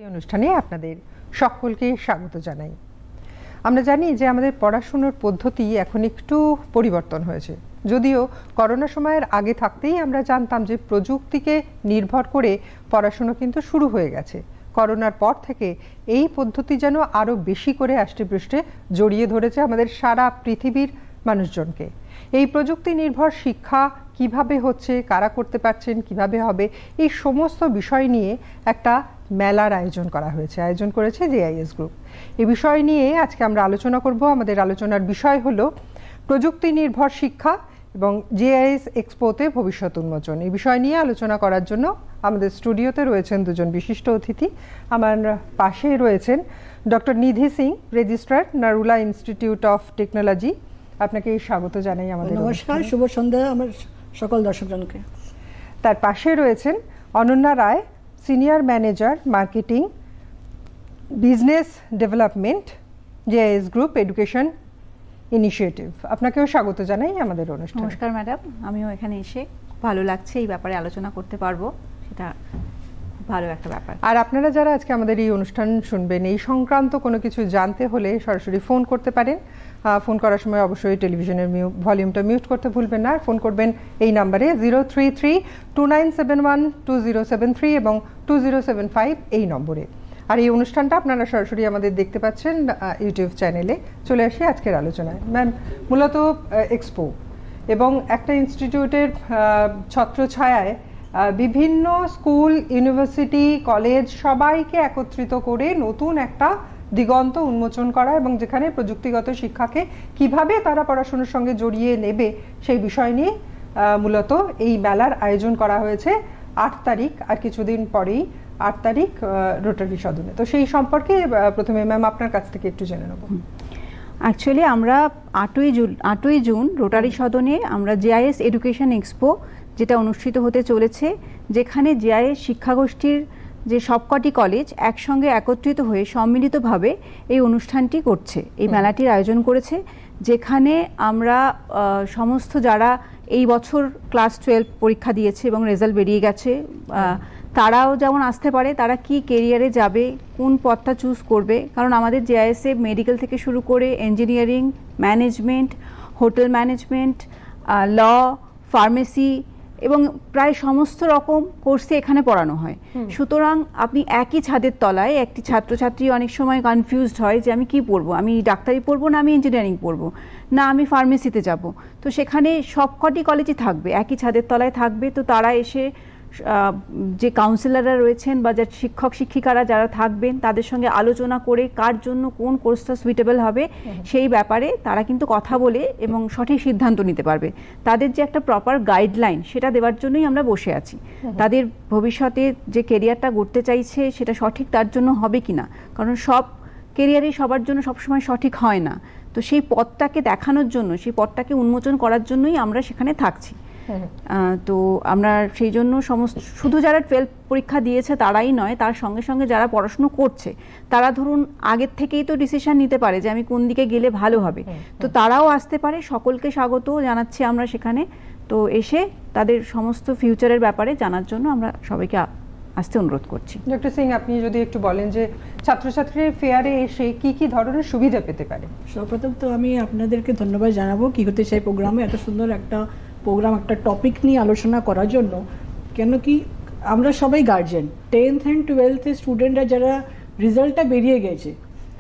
এই অনুষ্ঠানে আপনাদের সকলকে স্বাগত জানাই। আমরা জানি যে আমাদের পড়াশোনার পদ্ধতি এখন একটু পরিবর্তন হয়েছে, যদিও করোনা সময়ের আগে থাকতেই আমরা জানতাম যে প্রযুক্তিকে নির্ভর করে পড়াশোনা কিন্তু শুরু হয়ে গেছে। করোনার পর থেকে এই পদ্ধতি যেন আরও বেশি করে আষ্টেপৃষ্ঠে জড়িয়ে ধরেছে আমাদের সারা পৃথিবীর মানুষজনকে। এই প্রযুক্তি নির্ভর শিক্ষা কিভাবে হচ্ছে, কারা করতে পারছেন, কিভাবে হবে, এই সমস্ত বিষয় নিয়ে একটা মেলার আয়োজন করা হয়েছে, আয়োজন করেছে জেআইএস গ্রুপ। এই বিষয় নিয়ে আজকে আমরা আলোচনা করব। আমাদের আলোচনার বিষয় হলো প্রযুক্তি নির্ভর শিক্ষা এবং জেআইএস এক্সপোতে ভবিষ্যৎ উন্মোচন। এই বিষয় নিয়ে আলোচনা করার জন্য আমাদের স্টুডিওতে রয়েছেন দুজন বিশিষ্ট অতিথি। আমার পাশেই রয়েছেন doctor Nidhi Singh, registrar, Narula institute of technology. আপনাকে স্বাগত জানাই আমাদের। নমস্কার, শুভ সন্ধ্যা আমার সকল দর্শকজনকে। তার পাশে রয়েছেন Ananya Roy, senior manager marketing business development, JIS group education initiative. আপনাকেও স্বাগত জানাই আমাদের অনুষ্ঠানে। নমস্কার ম্যাডাম, আমিও এখানে এসে ভালো লাগছে, এই ব্যাপারে আলোচনা করতে পারবো, সেটা ভালো একটা ব্যাপার। আর আপনারা যারা আজকে আমাদের এই অনুষ্ঠান শুনবেন, এই সংক্রান্ত কোনো কিছু জানতে হলে সরাসরি ফোন করতে পারেন। ফোন করার সময় অবশ্যই টেলিভিশনের ভলিউমটা মিউট করতে ভুলবেন না। আর ফোন করবেন এই নাম্বারে 033-2971-2073 এবং 2075 এই নম্বরে। আর এই অনুষ্ঠানটা আপনারা সরাসরি আমাদের দেখতে পাচ্ছেন ইউটিউব চ্যানেলে। চলে আসি আজকের আলোচনায়। ম্যাম, মূলত এক্সপো এবং একটা ইনস্টিটিউটের ছত্রছায়ায় বিভিন্ন স্কুল, ইউনিভার্সিটি, কলেজ সবাইকে একত্রিত করে নতুন একটা দিগন্ত উন্মোচন করা এবং যেখানে প্রযুক্তিগত শিক্ষাকে কিভাবে তারা পড়াশোনার সঙ্গে জড়িয়ে নেবে সেই বিষয় নিয়ে মূলত এই মেলার আয়োজন করা হয়েছে 8 তারিখ, আর কিছুদিন পরেই 8 তারিখ রোটারি সদনে। তো সেই সম্পর্কে প্রথমে ম্যাম আপনার কাছ থেকে একটু জেনে নেব। অ্যাকচুয়ালি আমরা 8ই জুন রোটারি সদনে আমরা জেআইএস এডুকেশন এক্সপো যেটা অনুষ্ঠিত হতে চলেছে, যেখানে জেআইএস শিক্ষাগোষ্ঠীর যে সবকটি কলেজ একসঙ্গে একত্রিত হয়ে সম্মিলিতভাবে এই অনুষ্ঠানটি করছে, এই মেলাটির আয়োজন করেছে, যেখানে আমরা সমস্ত যারা এই বছর ক্লাস 12 পরীক্ষা দিয়েছে এবং রেজাল্ট বেরিয়ে গেছে, তারাও যেমন আসতে পারে, তারা কি কেরিয়ারে যাবে, কোন পথটা চুজ করবে। কারণ আমাদের জেআইএসে মেডিকেল থেকে শুরু করে ইঞ্জিনিয়ারিং, ম্যানেজমেন্ট, হোটেল ম্যানেজমেন্ট, ল, ফার্মেসি এবং প্রায় সমস্ত রকম কোর্সে এখানে পড়ানো হয়। সুতরাং আপনি একই ছাদের তলায় একটি ছাত্রছাত্রী অনেক সময় কনফিউজড হয় যে আমি কি পড়বো, আমি ডাক্তারি পড়বো না আমি ইঞ্জিনিয়ারিং পড়বো না আমি ফার্মেসিতে যাব। তো সেখানে সবকটি কলেজই থাকবে, একই ছাদের তলায় থাকবে। তো তারা এসে যে কাউন্সিলররা রয়েছেন বা যে শিক্ষক শিক্ষিকারা যারা থাকবেন তাদের সঙ্গে আলোচনা করে কার জন্য কোন কোর্সটা সুইটেবল হবে সেই ব্যাপারে তারা কিন্তু কথা বলে এবং সঠিক সিদ্ধান্ত নিতে পারবে। তাদের যে একটা প্রপার গাইডলাইন সেটা দেওয়ার জন্যই আমরা বসে আছি। তাদের ভবিষ্যতে যে কেরিয়ারটা গড়তে চাইছে সেটা সঠিক তার জন্য হবে কিনা, কারণ সব কেরিয়ারই সবার জন্য সবসময় সঠিক হয় না। তো সেই পথটাকে দেখানোর জন্য, সেই পথটাকে উন্মোচন করার জন্যই আমরা সেখানে থাকছি। তো আমরা সেই জন্য শুধু যারা 12 পরীক্ষা দিয়েছে তারাই নয়, তার সঙ্গে সঙ্গে যারা পড়াশুনো করছে তারা ধরুন আগের থেকেই তো ডিসিশন নিতে পারে যে আমি কোন দিকে গেলে ভালো হবে, তো তারাও আসতে পারে। সকলকে স্বাগত জানাচ্ছি আমরা সেখানে। তো এসে তাদের সমস্ত ফিউচারের ব্যাপারে জানার জন্য আমরা সবাইকে আসতে অনুরোধ করছি। ডক্টর সিং, আপনি যদি একটু বলেন যে ছাত্রছাত্রীর ফেয়ারে এসে কি কি ধরনের সুবিধা পেতে পারে। সর্বপ্রথম তো আমি আপনাদেরকে ধন্যবাদ জানাবো কি হতে চাই প্রোগ্রামে, এত সুন্দর একটা প্রোগ্রাম, একটা টপিক নিয়ে আলোচনা করার জন্য। কেন কি আমরা সবাই গার্জিয়ান, 10th and 12th স্টুডেন্টরা যারা রেজাল্টটা বেরিয়ে গেছে,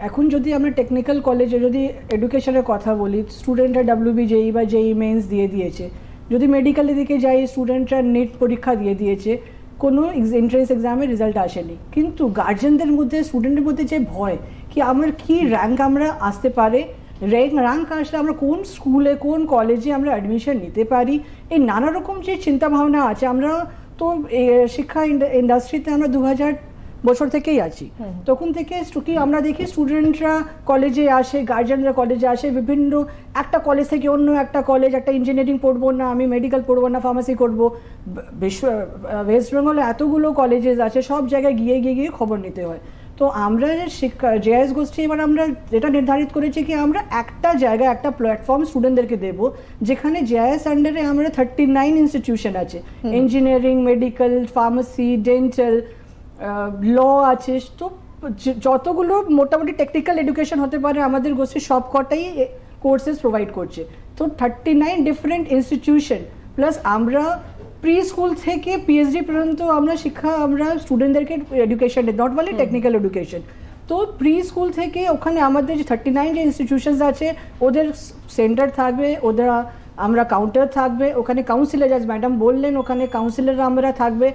এখন যদি আমরা টেকনিক্যাল কলেজে যদি এডুকেশনের কথা বলি, স্টুডেন্টরা WBJEE বা JEE মেন্স দিয়ে দিয়েছে। যদি মেডিকেলের দিকে যাই, স্টুডেন্টরা নেট পরীক্ষা দিয়ে দিয়েছে, কোনো এন্ট্রান্স এক্সামের রেজাল্ট আসেনি। কিন্তু গার্জিয়ানদের মধ্যে, স্টুডেন্টের মধ্যে যে ভয় কি আমার কি র্যাঙ্ক আমরা আসতে পারে, র্যাঙ্ক আসলে আমরা কোন স্কুলে কোন কলেজে আমরা অ্যাডমিশন নিতে পারি, এই নানা রকম যে চিন্তাভাবনা আছে। আমরা তো শিক্ষা ইন্ডাস্ট্রিতে আমরা 2000 বছর থেকেই আছি, তখন থেকে কি আমরা দেখি স্টুডেন্টরা কলেজে আসে, গার্জিয়ানরা কলেজে আসে, বিভিন্ন একটা কলেজ থেকে অন্য একটা কলেজ, একটা ইঞ্জিনিয়ারিং পড়বো না আমি, মেডিকেল পড়বো না ফার্মাসি করবো। ওয়েস্ট বেঙ্গলে এতগুলো কলেজেস আছে, সব জায়গায় গিয়ে গিয়ে খবর নিতে হয়। তো আমরা জেআইএস গোষ্ঠী এবার আমরা যেটা নির্ধারিত করেছি কি আমরা একটা জায়গায় একটা প্ল্যাটফর্ম স্টুডেন্টদেরকে দেবো, যেখানে জেআইএস আন্ডারে আমরা 39 ইনস্টিটিউশন আছে, ইঞ্জিনিয়ারিং, মেডিকেল, ফার্মাসি, ডেন্টাল, ল আছে, তো যতগুলো মোটামুটি টেকনিক্যাল এডুকেশন হতে পারে আমাদের গোষ্ঠী সব কটাই কোর্সেস প্রোভাইড করছে। তো 39 ডিফারেন্ট ইনস্টিটিউশন প্লাস আমরা প্রি স্কুল থেকে পিএইচডি পর্যন্ত আমরা স্টুডেন্টদেরকে education, not only technical education. তো প্রি স্কুল থেকে ওখানে আমাদের যে 39 যে ইনস্টিটিউশনস আছে ওদের সেন্টার থাকবে, ওদের আমরা কাউন্টার থাকবে, ওখানে কাউন্সিলার, আজ ম্যাডাম বললেন ওখানে কাউন্সিলাররা আমরা থাকবে।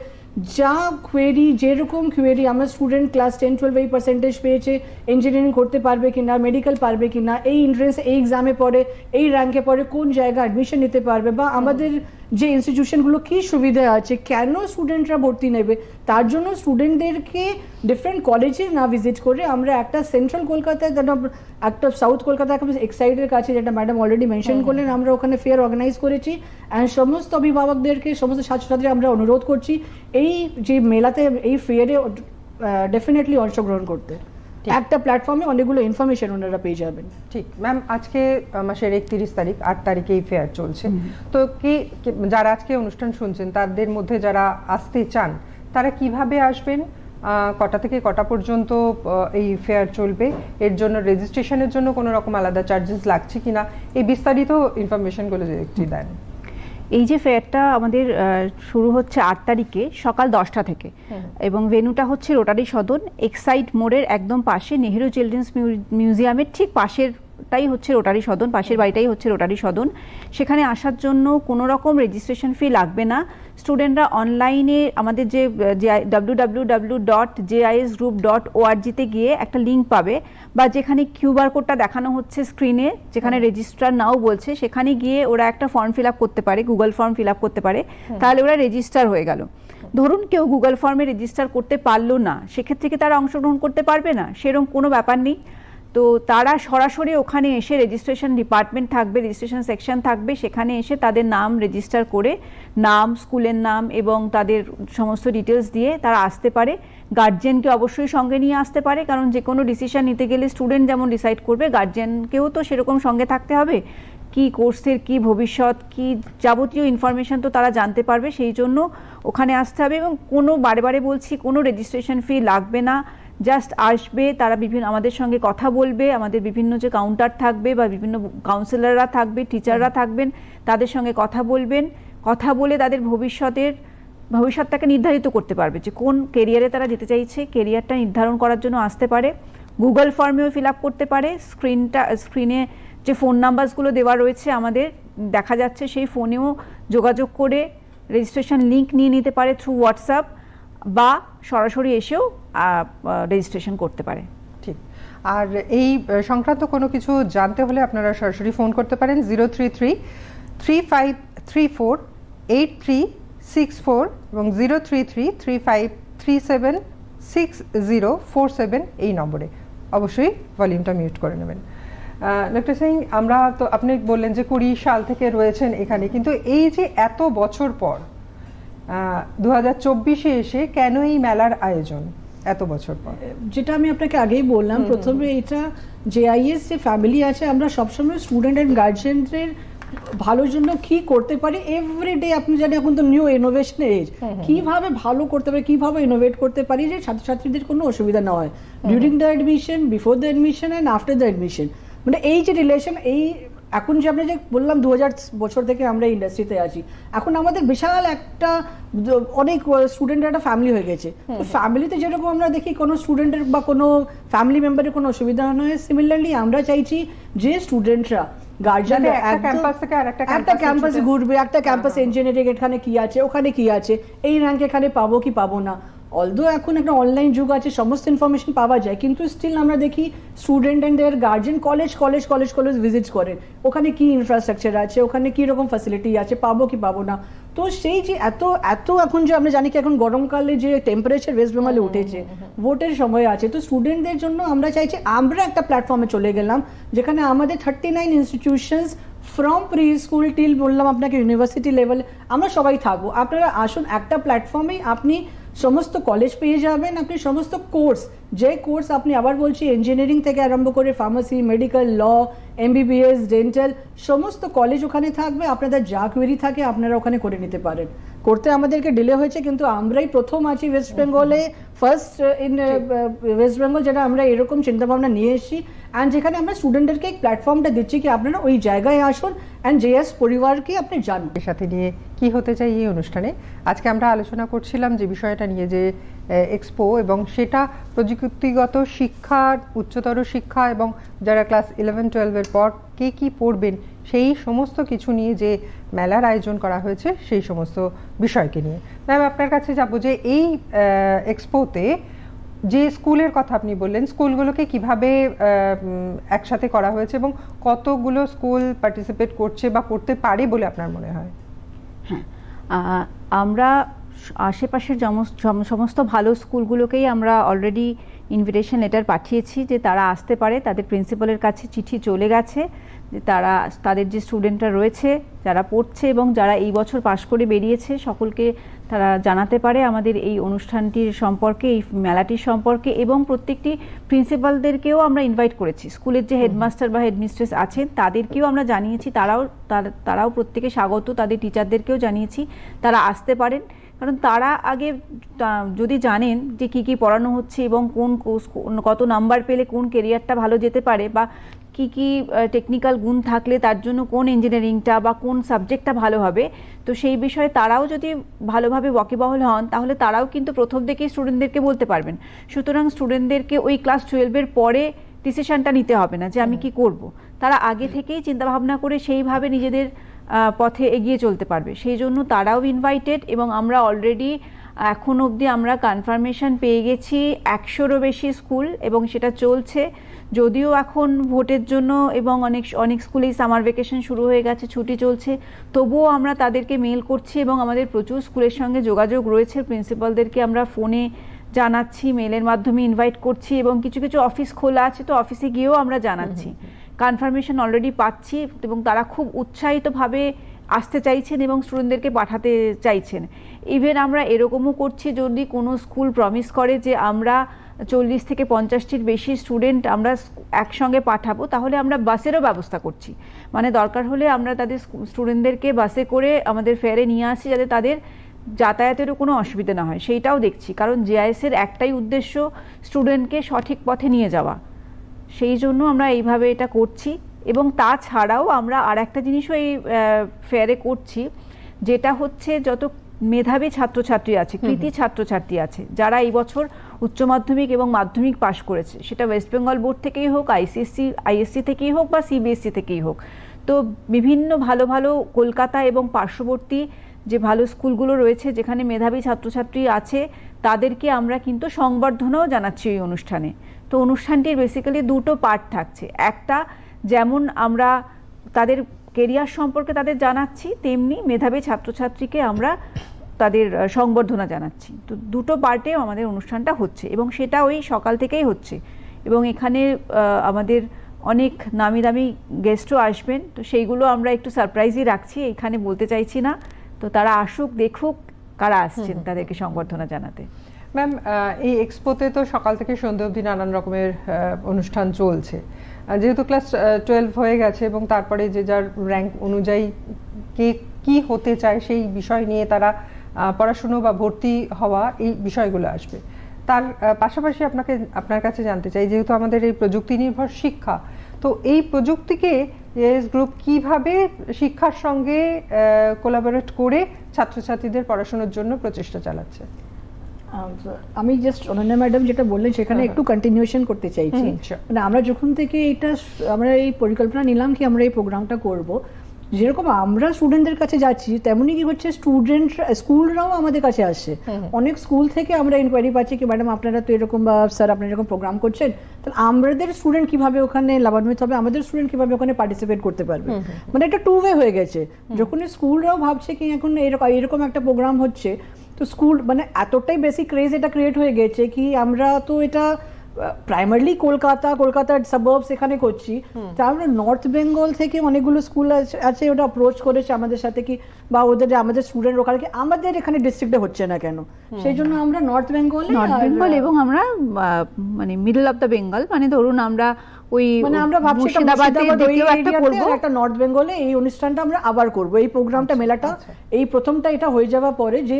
যা কোয়েরি, যেরকম কোয়েরি, আমার স্টুডেন্ট ক্লাস 10-12 এই পার্সেন্টেজ পেয়েছে, ইঞ্জিনিয়ারিং করতে পারবে কিনা, মেডিকেল পারবে কিনা, এই এন্ট্রেন্স এই এক্সামে পড়ে, এই র্যাঙ্কে পড়ে, কোন জায়গায় অ্যাডমিশন নিতে পারবে, বা আমাদের যে ইনস্টিটিউশনগুলো কী সুবিধা আছে, কেন স্টুডেন্টরা ভর্তি নেবে, তার জন্য স্টুডেন্টদেরকে ডিফারেন্ট কলেজে না ভিজিট করে আমরা একটা সেন্ট্রাল কলকাতায়, একটা সাউথ কলকাতায় এক্সাইডের কাছে, যেটা ম্যাডাম অলরেডি মেনশন করলেন, আমরা ওখানে ফেয়ার অর্গানাইজ করেছি। অ্যান্ড সমস্ত অভিভাবকদেরকে, সমস্ত ছাত্রছাত্রী আমরা অনুরোধ করছি এই যে মেলাতে, এই ফেয়ারে ডেফিনেটলি অংশগ্রহণ করতে। একটা প্ল্যাটফর্মে অনেকগুলো ইনফরমেশন ওনারা পেয়ে যাবেন। ঠিক ম্যাম, আজকে মাসের 31 তারিখ, 8 তারিখে এই ফেয়ার চলছে। তো যারা আজকে অনুষ্ঠান শুনছেন তাদের মধ্যে যারা আসতে চান তারা কিভাবে আসবেন, কটা থেকে কটা পর্যন্ত এই ফেয়ার চলবে, এর জন্য রেজিস্ট্রেশনের জন্য কোনো রকম আলাদা চার্জেস লাগছে কিনা, এই বিস্তারিত ইনফরমেশনগুলো যদি একটু দেন। এই যে ফেয়ারটা আমাদের শুরু হচ্ছে 8 তারিখে সকাল 10টা থেকে, এবং ভেন্যুটা হচ্ছে রোটারি সদন, এক্সাইড মোড়ের একদম পাশে, নেহেরু চিলড্রেন্স মিউজিয়ামের ঠিক পাশেরটাই হচ্ছে রোটারি সদন, পাশের বাড়িটাই হচ্ছে রোটারি সদন। সেখানে আসার জন্য কোনো রকম রেজিস্ট্রেশন ফি লাগবে না। স্টুডেন্টরা অনলাইনে আমাদের যে www.jisgroup.org-তে গিয়ে একটা লিঙ্ক পাবে, বা যেখানে কিউআর কোডটা দেখানো হচ্ছে স্ক্রিনে, যেখানে রেজিস্টার নাও বলছে, সেখানে গিয়ে ওরা একটা ফর্ম ফিল আপ করতে পারে, গুগল ফর্ম ফিল আপ করতে পারে, তাহলে ওরা রেজিস্টার হয়ে গেল। ধরুন কেউ গুগল ফর্মে রেজিস্টার করতে পারলো না, সেক্ষেত্রে কি তারা অংশগ্রহণ করতে পারবে না? সেরকম কোনো ব্যাপার নেই। তো তারা সরাসরি ওখানে এসে, রেজিস্ট্রেশন ডিপার্টমেন্ট থাকবে, রেজিস্ট্রেশন সেকশন থাকবে, সেখানে এসে তাদের নাম রেজিস্টার করে, নাম, স্কুলের নাম এবং তাদের সমস্ত ডিটেলস দিয়ে তারা আসতে পারে। গার্জিয়ানকে অবশ্যই সঙ্গে নিয়ে আসতে পারে, কারণ যে কোনো ডিসিশন নিতে গেলে স্টুডেন্ট যেমন ডিসাইড করবে, গার্জিয়ানকেও তো সেরকম সঙ্গে থাকতে হবে। কি কোর্সের কি ভবিষ্যৎ, কি যাবতীয় ইনফরমেশন তো তারা জানতে পারবে, সেই জন্য ওখানে আসতে হবে। এবং কোনো, বারে বারে বলছি, কোনো রেজিস্ট্রেশন ফি লাগবে না, জাস্ট আসবে, তারা আমাদের সঙ্গে কথা বলবে, আমাদের বিভিন্ন যে কাউন্টার থাকবে বা বিভিন্ন কাউন্সিলররা থাকবে, টিচাররা থাকবেন, তাদের সঙ্গে কথা বলবেন, কথা বলে তাদের ভবিষ্যৎটাকে নির্ধারিত করতে পারবে, যে কোন কেরিয়ারে তারা যেতে চাইছে, কেরিয়ারটা নির্ধারণ করার জন্য আসতে পারে। গুগল ফর্মেও ফিল আপ করতে পারে, স্ক্রিনে যে ফোন নাম্বারসগুলো দেওয়া রয়েছে আমাদের দেখা যাচ্ছে, সেই ফোনেও যোগাযোগ করে রেজিস্ট্রেশন লিঙ্ক নিয়ে নিতে পারে থ্রু হোয়াটসঅ্যাপ, বা সরাসরি এসেও রেজিস্ট্রেশন করতে পারে। ঠিক। আর এই সংক্রান্ত কোনো কিছু জানতে হলে আপনারা সরাসরি ফোন করতে পারেন 033-3534-8364 এবং 033-3537-6047 এই নম্বরে। অবশ্যই ভলিউমটা মিউট করে নেবেন। ডক্টর সিং, আমরা তো, আপনি বললেন যে 20 সাল থেকে রয়েছেন এখানে, কিন্তু এই যে এত বছর পর 2024-এ এসে কেন এই মেলার আয়োজন এত বছর পর? যেটা আমি আপনাকে আগেই বললাম, প্রথমে এটা জেআইএস যে ফ্যামিলি আছে, আমরা সবসময় স্টুডেন্ট অ্যান্ড গার্জিয়ানদের ভালোর জন্য কি করতে পারি এভরিডে। আপনি জানেন এখন তো নিউ ইনোভেশন এজ, কিভাবে ভালো করতে পারি, কিভাবে ইনোভেট করতে পারি যে ছাত্রছাত্রীদের কোনো অসুবিধা না হয় during the admission, before the admission and after the admission. মানে এই যে রিলেশন, এই এখন যে আমরা যে বললাম 2000 বছর থেকে আমরা ইন্ডাস্ট্রিতে আছি, এখন আমাদের বিশাল একটা অনেক স্টুডেন্টের একটা ফ্যামিলি হয়ে গেছে। তো ফ্যামিলিতে যেরকম আমরা দেখি কোনো স্টুডেন্টের বা কোনো ফ্যামিলি মেম্বারের কোনো অসুবিধা নয়, সিমিলারলি আমরা চাইছি যে স্টুডেন্টরা, গার্জিয়ানরা একটা ক্যাম্পাসে ঘুরবে, একটা ক্যাম্পাস ইঞ্জিনিয়ারিং এখানে কি আছে, ওখানে কি আছে, এই র্যাঙ্ক এখানে পাবো কি পাবো না। অলদো এখন একটা অনলাইন যুগ আছে, সমস্ত ইনফরমেশন পাওয়া যায়, কিন্তু স্টিল আমরা দেখি student and their guardian college visit করেন, ওখানে কি ইনফ্রাস্ট্রাকচার আছে, ওখানে কি রকম ফ্যাসিলিটি আছে, পাবো কি পাবো না। তো সেই যে এত এখন যে আমরা জানি কি এখন গরমকালে যে টেম্পারেচার ওয়েস্ট বেঙ্গলে উঠেছে, ভোটের সময় আছে, তো স্টুডেন্টদের জন্য আমরা চাইছি আমরা একটা প্ল্যাটফর্মে চলে গেলাম যেখানে আমাদের 39 institutions from pre school till বললাম আপনাকে ইউনিভার্সিটি লেভেল আমরা সবাই থাকবো। আপনারা আসুন, একটা প্ল্যাটফর্মেই আপনি সমস্ত কলেজ পেয়ে যাবেন, আপনি সমস্ত কোর্স, যে কোর্স আপনি আবার বলছি ইঞ্জিনিয়ারিং থেকে আরম্ভ করে ফার্মাসি, মেডিকেল, ল, এমবিবিএস, ডেন্টাল, সমস্ত কলেজ ওখানে থাকবে। আপনাদের যা কোয়েরি থাকে আপনারা ওখানে করে নিতে পারেন। করতে আমাদেরকে ডিলে হয়েছে, কিন্তু আমরাই প্রথম আছি ওয়েস্ট বেঙ্গলে, ফার্স্ট ইন ওয়েস্ট বেঙ্গল যেটা আমরা এরকম চিন্তাভাবনা নিয়ে এসেছি, অ্যান্ড যেখানে আমরা স্টুডেন্টদেরকে এই প্ল্যাটফর্মটা দিচ্ছি কি আপনারা ওই জায়গায় আসুন অ্যান্ড জেএস পরিবারকে আপনি জানুন। এর সাথে নিয়ে কি হতে চাই এই অনুষ্ঠানে আজকে আমরা আলোচনা করছিলাম যে বিষয়টা নিয়ে, যে এক্সপো এবং সেটা প্রযুক্তিগত শিক্ষার, উচ্চতর শিক্ষা এবং যারা ক্লাস 11-12 পর কে কি পড়বেন সেই সমস্ত কিছু নিয়ে যে মেলার আয়োজন করা হয়েছে সেই সমস্ত বিষয়কে নিয়ে। ম্যাম, আপনার কাছে যাবো যে এই এক্সপোতে যে স্কুলের কথা আপনি বললেন, স্কুলগুলোকে কিভাবে একসাথে করা হয়েছে এবং কতগুলো স্কুল পার্টিসিপেট করছে বা করতে পারে বলে আপনার মনে হয়? হ্যাঁ, আমরা আশেপাশের সমস্ত ভালো স্কুলগুলোকেই আমরা অলরেডি ইনভিটেশন লেটার পাঠিয়েছি যে তারা আসতে পারে। তাদের প্রিন্সিপালের কাছে চিঠি চলে গেছে যে তাদের যে স্টুডেন্টরা রয়েছে যারা পড়ছে এবং যারা এই বছর পাশ করে বেরিয়েছে সকলকে তারা জানাতে পারে আমাদের এই অনুষ্ঠানটির সম্পর্কে, এই মেলাটির সম্পর্কে। এবং প্রত্যেকটি প্রিন্সিপালদেরকেও আমরা ইনভাইট করেছি, স্কুলের যে হেডমাস্টার বা হেডমিস্ট্রেস আছেন তাদেরকেও আমরা জানিয়েছি, তারাও প্রত্যেকে স্বাগত, তাদের টিচারদেরকেও জানিয়েছি তারা আসতে পারেন। কারণ তারা আগে যদি জানেন যে কি কি পড়ানো হচ্ছে এবং কত নাম্বার পেলে কোন কেরিয়ারটা ভালো যেতে পারে বা কি কি টেকনিক্যাল গুণ থাকলে তার জন্য কোন ইঞ্জিনিয়ারিংটা বা কোন সাবজেক্টটা ভালো হবে, তো সেই বিষয়ে তারাও যদি ভালোভাবে ওয়াকিবহাল হন তাহলে তারাও কিন্তু প্রথম থেকেই স্টুডেন্টদেরকে বলতে পারবেন। সুতরাং স্টুডেন্টদেরকে ওই ক্লাস 12-এর পরে ডিসিশনটা নিতে হবে না যে আমি কি করব, তারা আগে থেকেই চিন্তাভাবনা করে সেইভাবে নিজেদের পথে এগিয়ে চলতে পারবে। সেই জন্য তারাও ইনভাইটেড। এবং আমরা অলরেডি এখন অবধি আমরা কনফার্মেশন পেয়ে গেছি 100-রও বেশি স্কুল এবং সেটা চলছে। যদিও এখন ভোটের জন্য এবং অনেক স্কুলেই সামার ভ্যাকেশন শুরু হয়ে গেছে, ছুটি চলছে, তবুও আমরা তাদেরকে মেল করছি এবং আমাদের প্রচুর স্কুলের সঙ্গে যোগাযোগ রয়েছে। প্রিন্সিপালদেরকে আমরা ফোনে জানাচ্ছি, মেলের মাধ্যমে ইনভাইট করছি এবং কিছু কিছু অফিস খোলা আছে তো অফিসে গিয়েও আমরা জানাচ্ছি। কনফার্মেশন অলরেডি পাচ্ছি এবং তারা খুব উৎসাহিতভাবে আসতে চাইছেন এবং স্টুডেন্টদেরকে পাঠাতে চাইছেন। ইভেন আমরা এরকমও করছি, যদি কোনো স্কুল প্রমিস করে যে আমরা 40 থেকে 50টির বেশি স্টুডেন্ট আমরা একসঙ্গে পাঠাবো, তাহলে আমরা বাসেরও ব্যবস্থা করছি। মানে দরকার হলে আমরা তাদের স্টুডেন্টদেরকে বাসে করে আমাদের ফেয়ারে নিয়ে আসি যাতে তাদের যাতায়াতেরও কোনো অসুবিধা না হয়, সেইটাও দেখছি। কারণ জেআইএস-এর একটাই উদ্দেশ্য স্টুডেন্টকে সঠিক পথে নিয়ে যাওয়া, সেই জন্য আমরা এইভাবে এটা করছি। এবং তাছাড়াও আমরা আর একটা জিনিসও এই ফেয়ারে করছি, যেটা হচ্ছে যত মেধাবী ছাত্রছাত্রী আছে, কৃতি ছাত্রছাত্রী আছে যারা এই বছর উচ্চ মাধ্যমিক এবং মাধ্যমিক পাশ করেছে, সেটা ওয়েস্ট বেঙ্গল বোর্ড থেকেই হোক, আইএসসি থেকেই হোক বা সিবিএসসি থেকেই হোক, তো বিভিন্ন ভালো ভালো কলকাতা এবং পার্শ্ববর্তী যে ভালো স্কুলগুলো রয়েছে যেখানে মেধাবী ছাত্রছাত্রী আছে তাদেরকে আমরা কিন্তু সংবর্ধনাও জানাচ্ছি এই অনুষ্ঠানে। তো অনুষ্ঠানটির বেসিক্যালি দুটো পার্ট থাকছে, একটা যেমন আমরা তাদের কেরিয়ার সম্পর্কে তাদের জানাচ্ছি, তেমনি মেধাবী ছাত্রছাত্রীকে আমরা তাদের সংবর্ধনা জানাচ্ছি। তো দুটো পার্টে আমাদের অনুষ্ঠানটা হচ্ছে এবং সেটা ওই সকাল থেকেই হচ্ছে এবং এখানে আমাদের অনেক নামি দামি গেস্টও আসবেন, তো সেইগুলো আমরা একটু সারপ্রাইজই রাখছি, এখানে বলতে চাইছি না। তো তারা আসুক, দেখুক কারা আসছেন তাদেরকে সংবর্ধনা জানাতে। ম্যাম, এই এক্সপোতে তো সকাল থেকে সন্ধ্যে অবধি নানান রকমের অনুষ্ঠান চলছে, যেহেতু ক্লাস 12 হয়ে গেছে এবং তারপরে যে যার র্যাঙ্ক অনুযায়ী কে কি হতে চায় সেই বিষয় নিয়ে তারা পড়াশুনো বা ভর্তি হওয়া এই বিষয়গুলো আসবে। তার পাশাপাশি আপনার কাছে জানতে চাই, যেহেতু আমাদের এই প্রযুক্তি নির্ভর শিক্ষা, তো এই প্রযুক্তিকে জেএস গ্রুপ কিভাবে শিক্ষার সঙ্গে কোলাবোরেট করে ছাত্রছাত্রীদের পড়াশোনার জন্য প্রচেষ্টা চালাচ্ছে? আমি জাস্ট অনন্যা ম্যাডাম যেটা বললেন সেখানে একটু কন্টিনিউশন করতে চাইছি। মানে আমরা যখন থেকে আমরা এই পরিকল্পনা নিলাম কি আমরা এই প্রোগ্রামটা করব, যেরকম আমরা স্টুডেন্টদের কাছে যাচ্ছি তেমনি কি হচ্ছে স্কুলরাও আমাদের কাছে আসে। অনেক স্কুল থেকে আমরা ইনকোয়ারি পাচ্ছি কি ম্যাডাম আপনারা তো এরকম বা স্যার আপনারা এরকম প্রোগ্রাম করছেন, তাহলে আমাদের স্টুডেন্ট কিভাবে ওখানে লাভান্বিত হবে, আমাদের স্টুডেন্ট কিভাবে ওখানে পার্টিসিপেট করতে পারবে। মানে একটা টু ওয়ে হয়ে গেছে। যখন স্কুলরাও ভাবছে কি এখন এরকম একটা প্রোগ্রাম হচ্ছে, তো স্কুল মানে এতটাই বেশি ক্রেজ এটা ক্রিয়েট হয়ে গেছে কি আমরা তো এটা প্রাইমারিলি কলকাতার সাবার্বস এখানে করছি, তা আমরা নর্থ বেঙ্গল থেকে অনেকগুলো স্কুল আছে ওটা অ্যাপ্রোচ করেছে আমাদের সাথে কি বা ওদের আমাদের স্টুডেন্ট ওখানে কি আমাদের এখানে ডিস্ট্রিক্টে হচ্ছে না কেন, সেই জন্য আমরা নর্থ বেঙ্গল এবং আমরা মানে মিডল অফ দ্য বেঙ্গল, মানে ধরুন আমরা ওই মানে আমরা ভাবছি একটা নর্থ বেঙ্গলে এই অনুষ্ঠানটা আমরা আবার করব, এই প্রোগ্রামটা মেলাটা এই প্রথমটা এটা হয়ে যাওয়ার পরে যে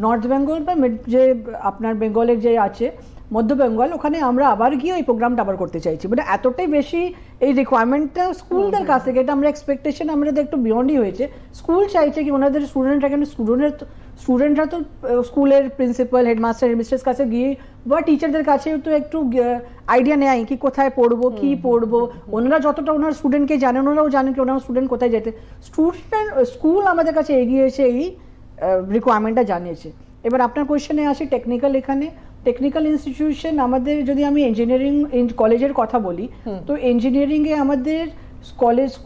নর্থ বেঙ্গল বা যে আপনার বেঙ্গলের যে আছে মধ্য বেঙ্গল, ওখানে আমরা আবার গিয়ে এই প্রোগ্রামটা আবার করতে চাইছি। মানে এতটাই বেশি এই রিকোয়ারমেন্টটা স্কুলদের কাছ থেকে, এটা আমরা এক্সপেকটেশন আমাদের একটু বিয়ন্ডই হয়েছে। স্কুল চাইছে কি ওনাদের স্টুডেন্টরা, কেন স্টুডেন্টরা তো স্কুলের প্রিন্সিপাল, হেডমাস্টার, হেডমিস্ট্রেস কাছে গিয়ে বা টিচারদের কাছেও তো একটু আইডিয়া নেয় কি কোথায় পড়বো, কি পড়বো। ওনারা যতটা ওনার স্টুডেন্টকে জানেন, ওনারাও জানেন কি ওনার স্টুডেন্ট কোথায় যেতে। স্কুল আমাদের কাছে এগিয়ে এসে এই রিকোয়ারমেন্টটা জানিয়েছে। এবার আপনার কোয়েশ্চেনে আসি টেকনিক্যাল। এখানে টেকনিক্যাল ইনস্টিটিউশন আমাদের, যদি আমি ইঞ্জিনিয়ারিং কলেজের কথা বলি, তো ইঞ্জিনিয়ারিংয়ে আমাদের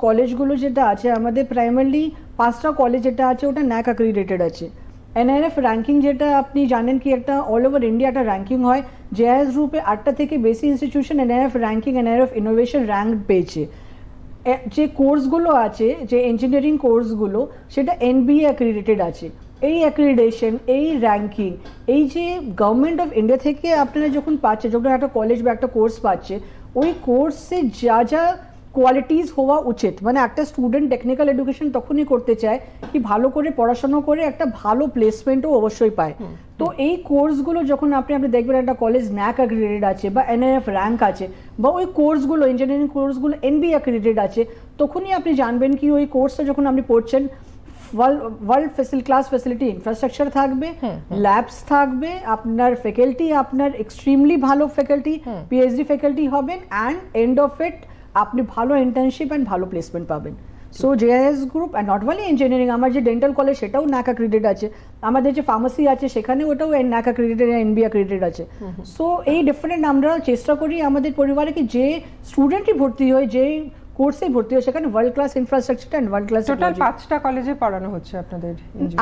কলেজগুলো যেটা আছে আমাদের প্রাইমারিলি 5টা কলেজ যেটা আছে ওটা ন্যাক অ্যাক্রিডিটেড আছে। এনআইএফ র্যাঙ্কিং যেটা আপনি জানেন কি একটা অল ওভার ইন্ডিয়া একটা র্যাঙ্কিং হয়, জেআইএস গ্রুপে 8টা থেকে বেশি institution NIF ranking, NIF innovation rank পেয়েছে। যে কোর্সগুলো আছে, যে ইঞ্জিনিয়ারিং কোর্সগুলো, সেটা এনবিএ অ্যাক্রিডিটেড আছে। এই অ্যাক্রিডিটেশন, এই র্যাঙ্কিং, এই যে গভর্নমেন্ট অফ ইন্ডিয়া থেকে আপনারা যখন পাচ্ছে, যখন একটা কলেজ বা একটা কোর্স পাচ্ছে, ওই কোর্সে যা যা কোয়ালিটিস হওয়া উচিত, মানে একটা স্টুডেন্ট টেকনিক্যাল এডুকেশন তখনই করতে চায় কি ভালো করে পড়াশোনা করে একটা ভালো প্লেসমেন্টও অবশ্যই পায়। তো এই কোর্সগুলো যখন আপনি দেখবেন একটা কলেজ ন্যাক অ্যাক্রিডিটেড আছে বা এনআইএফ র্যাঙ্ক আছে, বা ওই কোর্সগুলো ইঞ্জিনিয়ারিং কোর্সগুলো এনবিএ অ্যাক্রিডিটেড আছে, তখনই আপনি জানবেন কি ওই কোর্সটা যখন আপনি পড়ছেন ওয়ার্ল্ড ক্লাস ফ্যাসিলিটি ইনফ্রাস্ট্রাকচার থাকবে, ল্যাবস থাকবে, আপনার ফ্যাকাল্টি আপনার এক্সট্রিমলি ভালো ফ্যাকাল্টি, পিএইচডি ফ্যাকাল্টি হবেন, অ্যান্ড এন্ড অফ ইট আপনি ভালো ইন্টার্নশিপ অ্যান্ড ভালো প্লেসমেন্ট পাবেন। So JIS group and not only engineering, আমার যে ডেন্টাল কলেজ সেটাও ন্যাক অ্যাক্রিডিটেড আছে, আমাদের যে ফার্মাসি আছে সেখানে ওটাও ন্যাক অ্যাক্রিডিটেড, এনবিএ অ্যাক্রিডিটেড আছে। সো এই ডিফারেন্ট আমরা চেষ্টা করি আমাদের পরিবারে কি যে স্টুডেন্টই ভর্তি হয়, যে কোর্সে ভর্তি হয়, সেখানে world class infrastructure and world class. Total 5টা কলেজে পড়ানো হচ্ছে আপনাদের?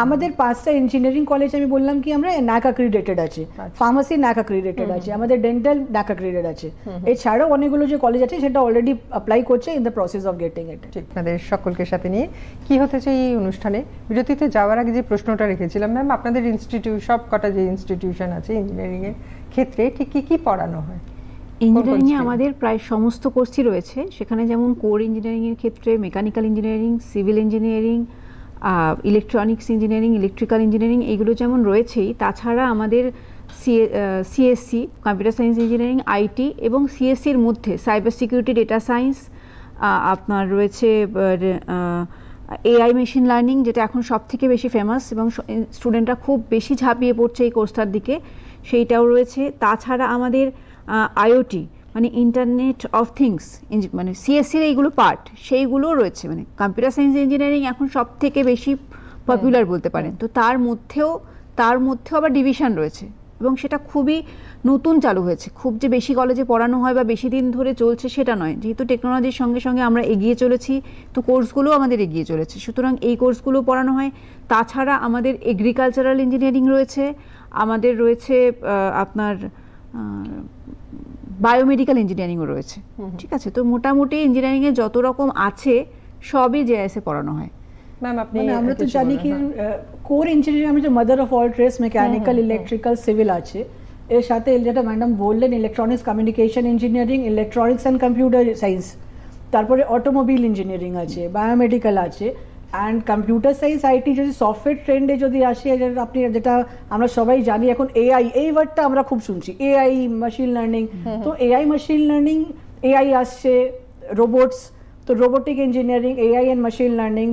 আমাদের 5টা ইঞ্জিনিয়ারিং কলেজ আমি বললাম কি আমরা ন্যাক অ্যাক্রিডিটেড আছে, ফার্মাসি ন্যাক অ্যাক্রিডিটেড আছে, আমাদের ডেন্টাল ন্যাক অ্যাক্রিডিটেড আছে। এছাড়াও অনেকগুলো যে কলেজ আছে সেটা অলরেডি অ্যাপ্লাই করছে, in the process of getting ইট। ঠিক, আপনাদের সকলকে সাথে নিয়ে কি হতে চাই এই অনুষ্ঠানে। বিরতিতে যাওয়ার আগে যে প্রশ্নটা রেখেছিলাম, ম্যাম আপনাদের ইনস্টিটিউট সব কটা যে ইনস্টিটিউশন আছে ইঞ্জিনিয়ারিং এর ক্ষেত্রে ঠিক কি কি পড়ানো হয়? ইঞ্জিনিয়ারিংয়ে আমাদের প্রায় সমস্ত কোর্সই রয়েছে। সেখানে যেমন কোর ইঞ্জিনিয়ারিংয়ের ক্ষেত্রে mechanical engineering, civil engineering, electronics engineering, electrical engineering এইগুলো যেমন রয়েছেই, তাছাড়া আমাদের CSC computer science engineering, IT এবং সিএসসির মধ্যে সাইবার সিকিউরিটি, ডেটা সায়েন্স, আপনার রয়েছে এআই মেশিন লার্নিং, যেটা এখন সব থেকে বেশি ফেমাস এবং স্টুডেন্টরা খুব বেশি ঝাঁপিয়ে পড়ছে এই কোর্সটার দিকে, সেইটাও রয়েছে। তাছাড়া আমাদের আইওটি মানে ইন্টারনেট অফ থিংস, মানে সিএসসির এইগুলো পার্ট, সেইগুলো রয়েছে। মানে কম্পিউটার সায়েন্স ইঞ্জিনিয়ারিং এখন সব থেকে বেশি পপুলার বলতে পারেন। তো তার মধ্যেও আবার ডিভিশন রয়েছে এবং সেটা খুবই নতুন চালু হয়েছে। খুব যে বেশি কলেজে পড়ানো হয় বা বেশি দিন ধরে চলছে সেটা নয়, যেহেতু টেকনোলজির সঙ্গে সঙ্গে আমরা এগিয়ে চলেছি, তো কোর্সগুলো আমাদের এগিয়ে চলেছে, সুতরাং এই কোর্সগুলো পড়ানো হয়। তাছাড়া আমাদের এগ্রিকালচারাল ইঞ্জিনিয়ারিং রয়েছে, আমাদের রয়েছে আপনার বায়োমেডিক্যাল ইঞ্জিনিয়ারিংও রয়েছে। ঠিক আছে, তো মোটামুটি ইঞ্জিনিয়ারিং এ যত রকম আছে সবই জেআইএস এ পড়ানো হয়। ম্যাম আপনি, আমরা তো জানি কি কোর ইঞ্জিনিয়ারিং আমরা যে mother of all trades, mechanical, electrical, civil আছে, এর সাথে যেটা ম্যাডাম বললেন electronics communication engineering, electronics and computer science, তারপরে অটোমোবাইল ইঞ্জিনিয়ারিং আছে, বায়োমেডিক্যাল আছে, অ্যান্ড কম্পিউটার সায়েন্স, আইটি যদি সফটওয়্যার ট্রেন্ডে যদি আসে, আপনি যেটা আমরা সবাই জানি এখন এআই, এই ওয়ার্ডটা আমরা খুব শুনছি, এআই মেশিন লার্নিং। তো এআই মেশিন লার্নিং, এআই আসছে, রোবটস, তো robotic engineering, AI and machine learning,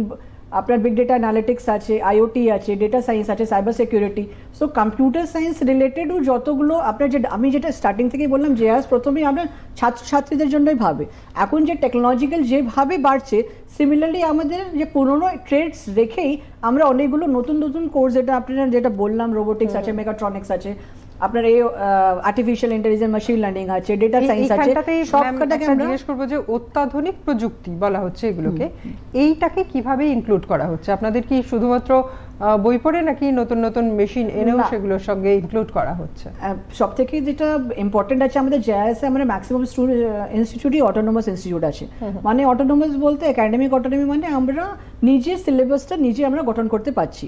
আপনার বিগ ডেটা অ্যানালিটিক্স আছে, আইওটি আছে, ডেটা সায়েন্স আছে, cyber security. So computer science রিলেটেডও যতগুলো আপনার, যে আমি যেটা স্টার্টিং থেকেই বললাম, জেআইএস প্রথমেই আমরা ছাত্রছাত্রীদের জন্যই ভাবে। এখন যে টেকনোলজিক্যাল যেভাবে বাড়ছে, সিমিলারলি আমাদের যে পুরোনো ট্রেডস রেখেই আমরা অনেকগুলো নতুন নতুন কোর্স, যেটা আপনারা যেটা বললাম, রোবোটিক্স আছে, মেকাট্রনিক্স আছে, আপনার এই আর্টিফিশিয়াল ইন্টেলিজেন্স, মেশিন লার্নিং আছে, ডেটা সায়েন্স আছে, সবকটাকে আমরা জিজ্ঞেস করব যে অত্যাধুনিক প্রযুক্তি বলা হচ্ছে এগুলোকে, এইটাকে কিভাবে ইনক্লুড করা হচ্ছে? আপনাদের কি শুধুমাত্র বই পড়ে নাকি নতুন নতুন মেশিন এনেও সেগুলোর সঙ্গে ইনক্লুড করা হচ্ছে? সবথেকে যেটা ইম্পর্টেন্ট আছে আমাদের জেআইএস এ, আমরা ম্যাক্সিমাম ইনস্টিটিউটই অটোনোমাস ইনস্টিটিউট আছে। মানে অটোনোমাস বলতে একাডেমিক অটোনমি, মানে আমরা নিজে সিলেবাসটা নিজে আমরা গঠন করতে পারছি,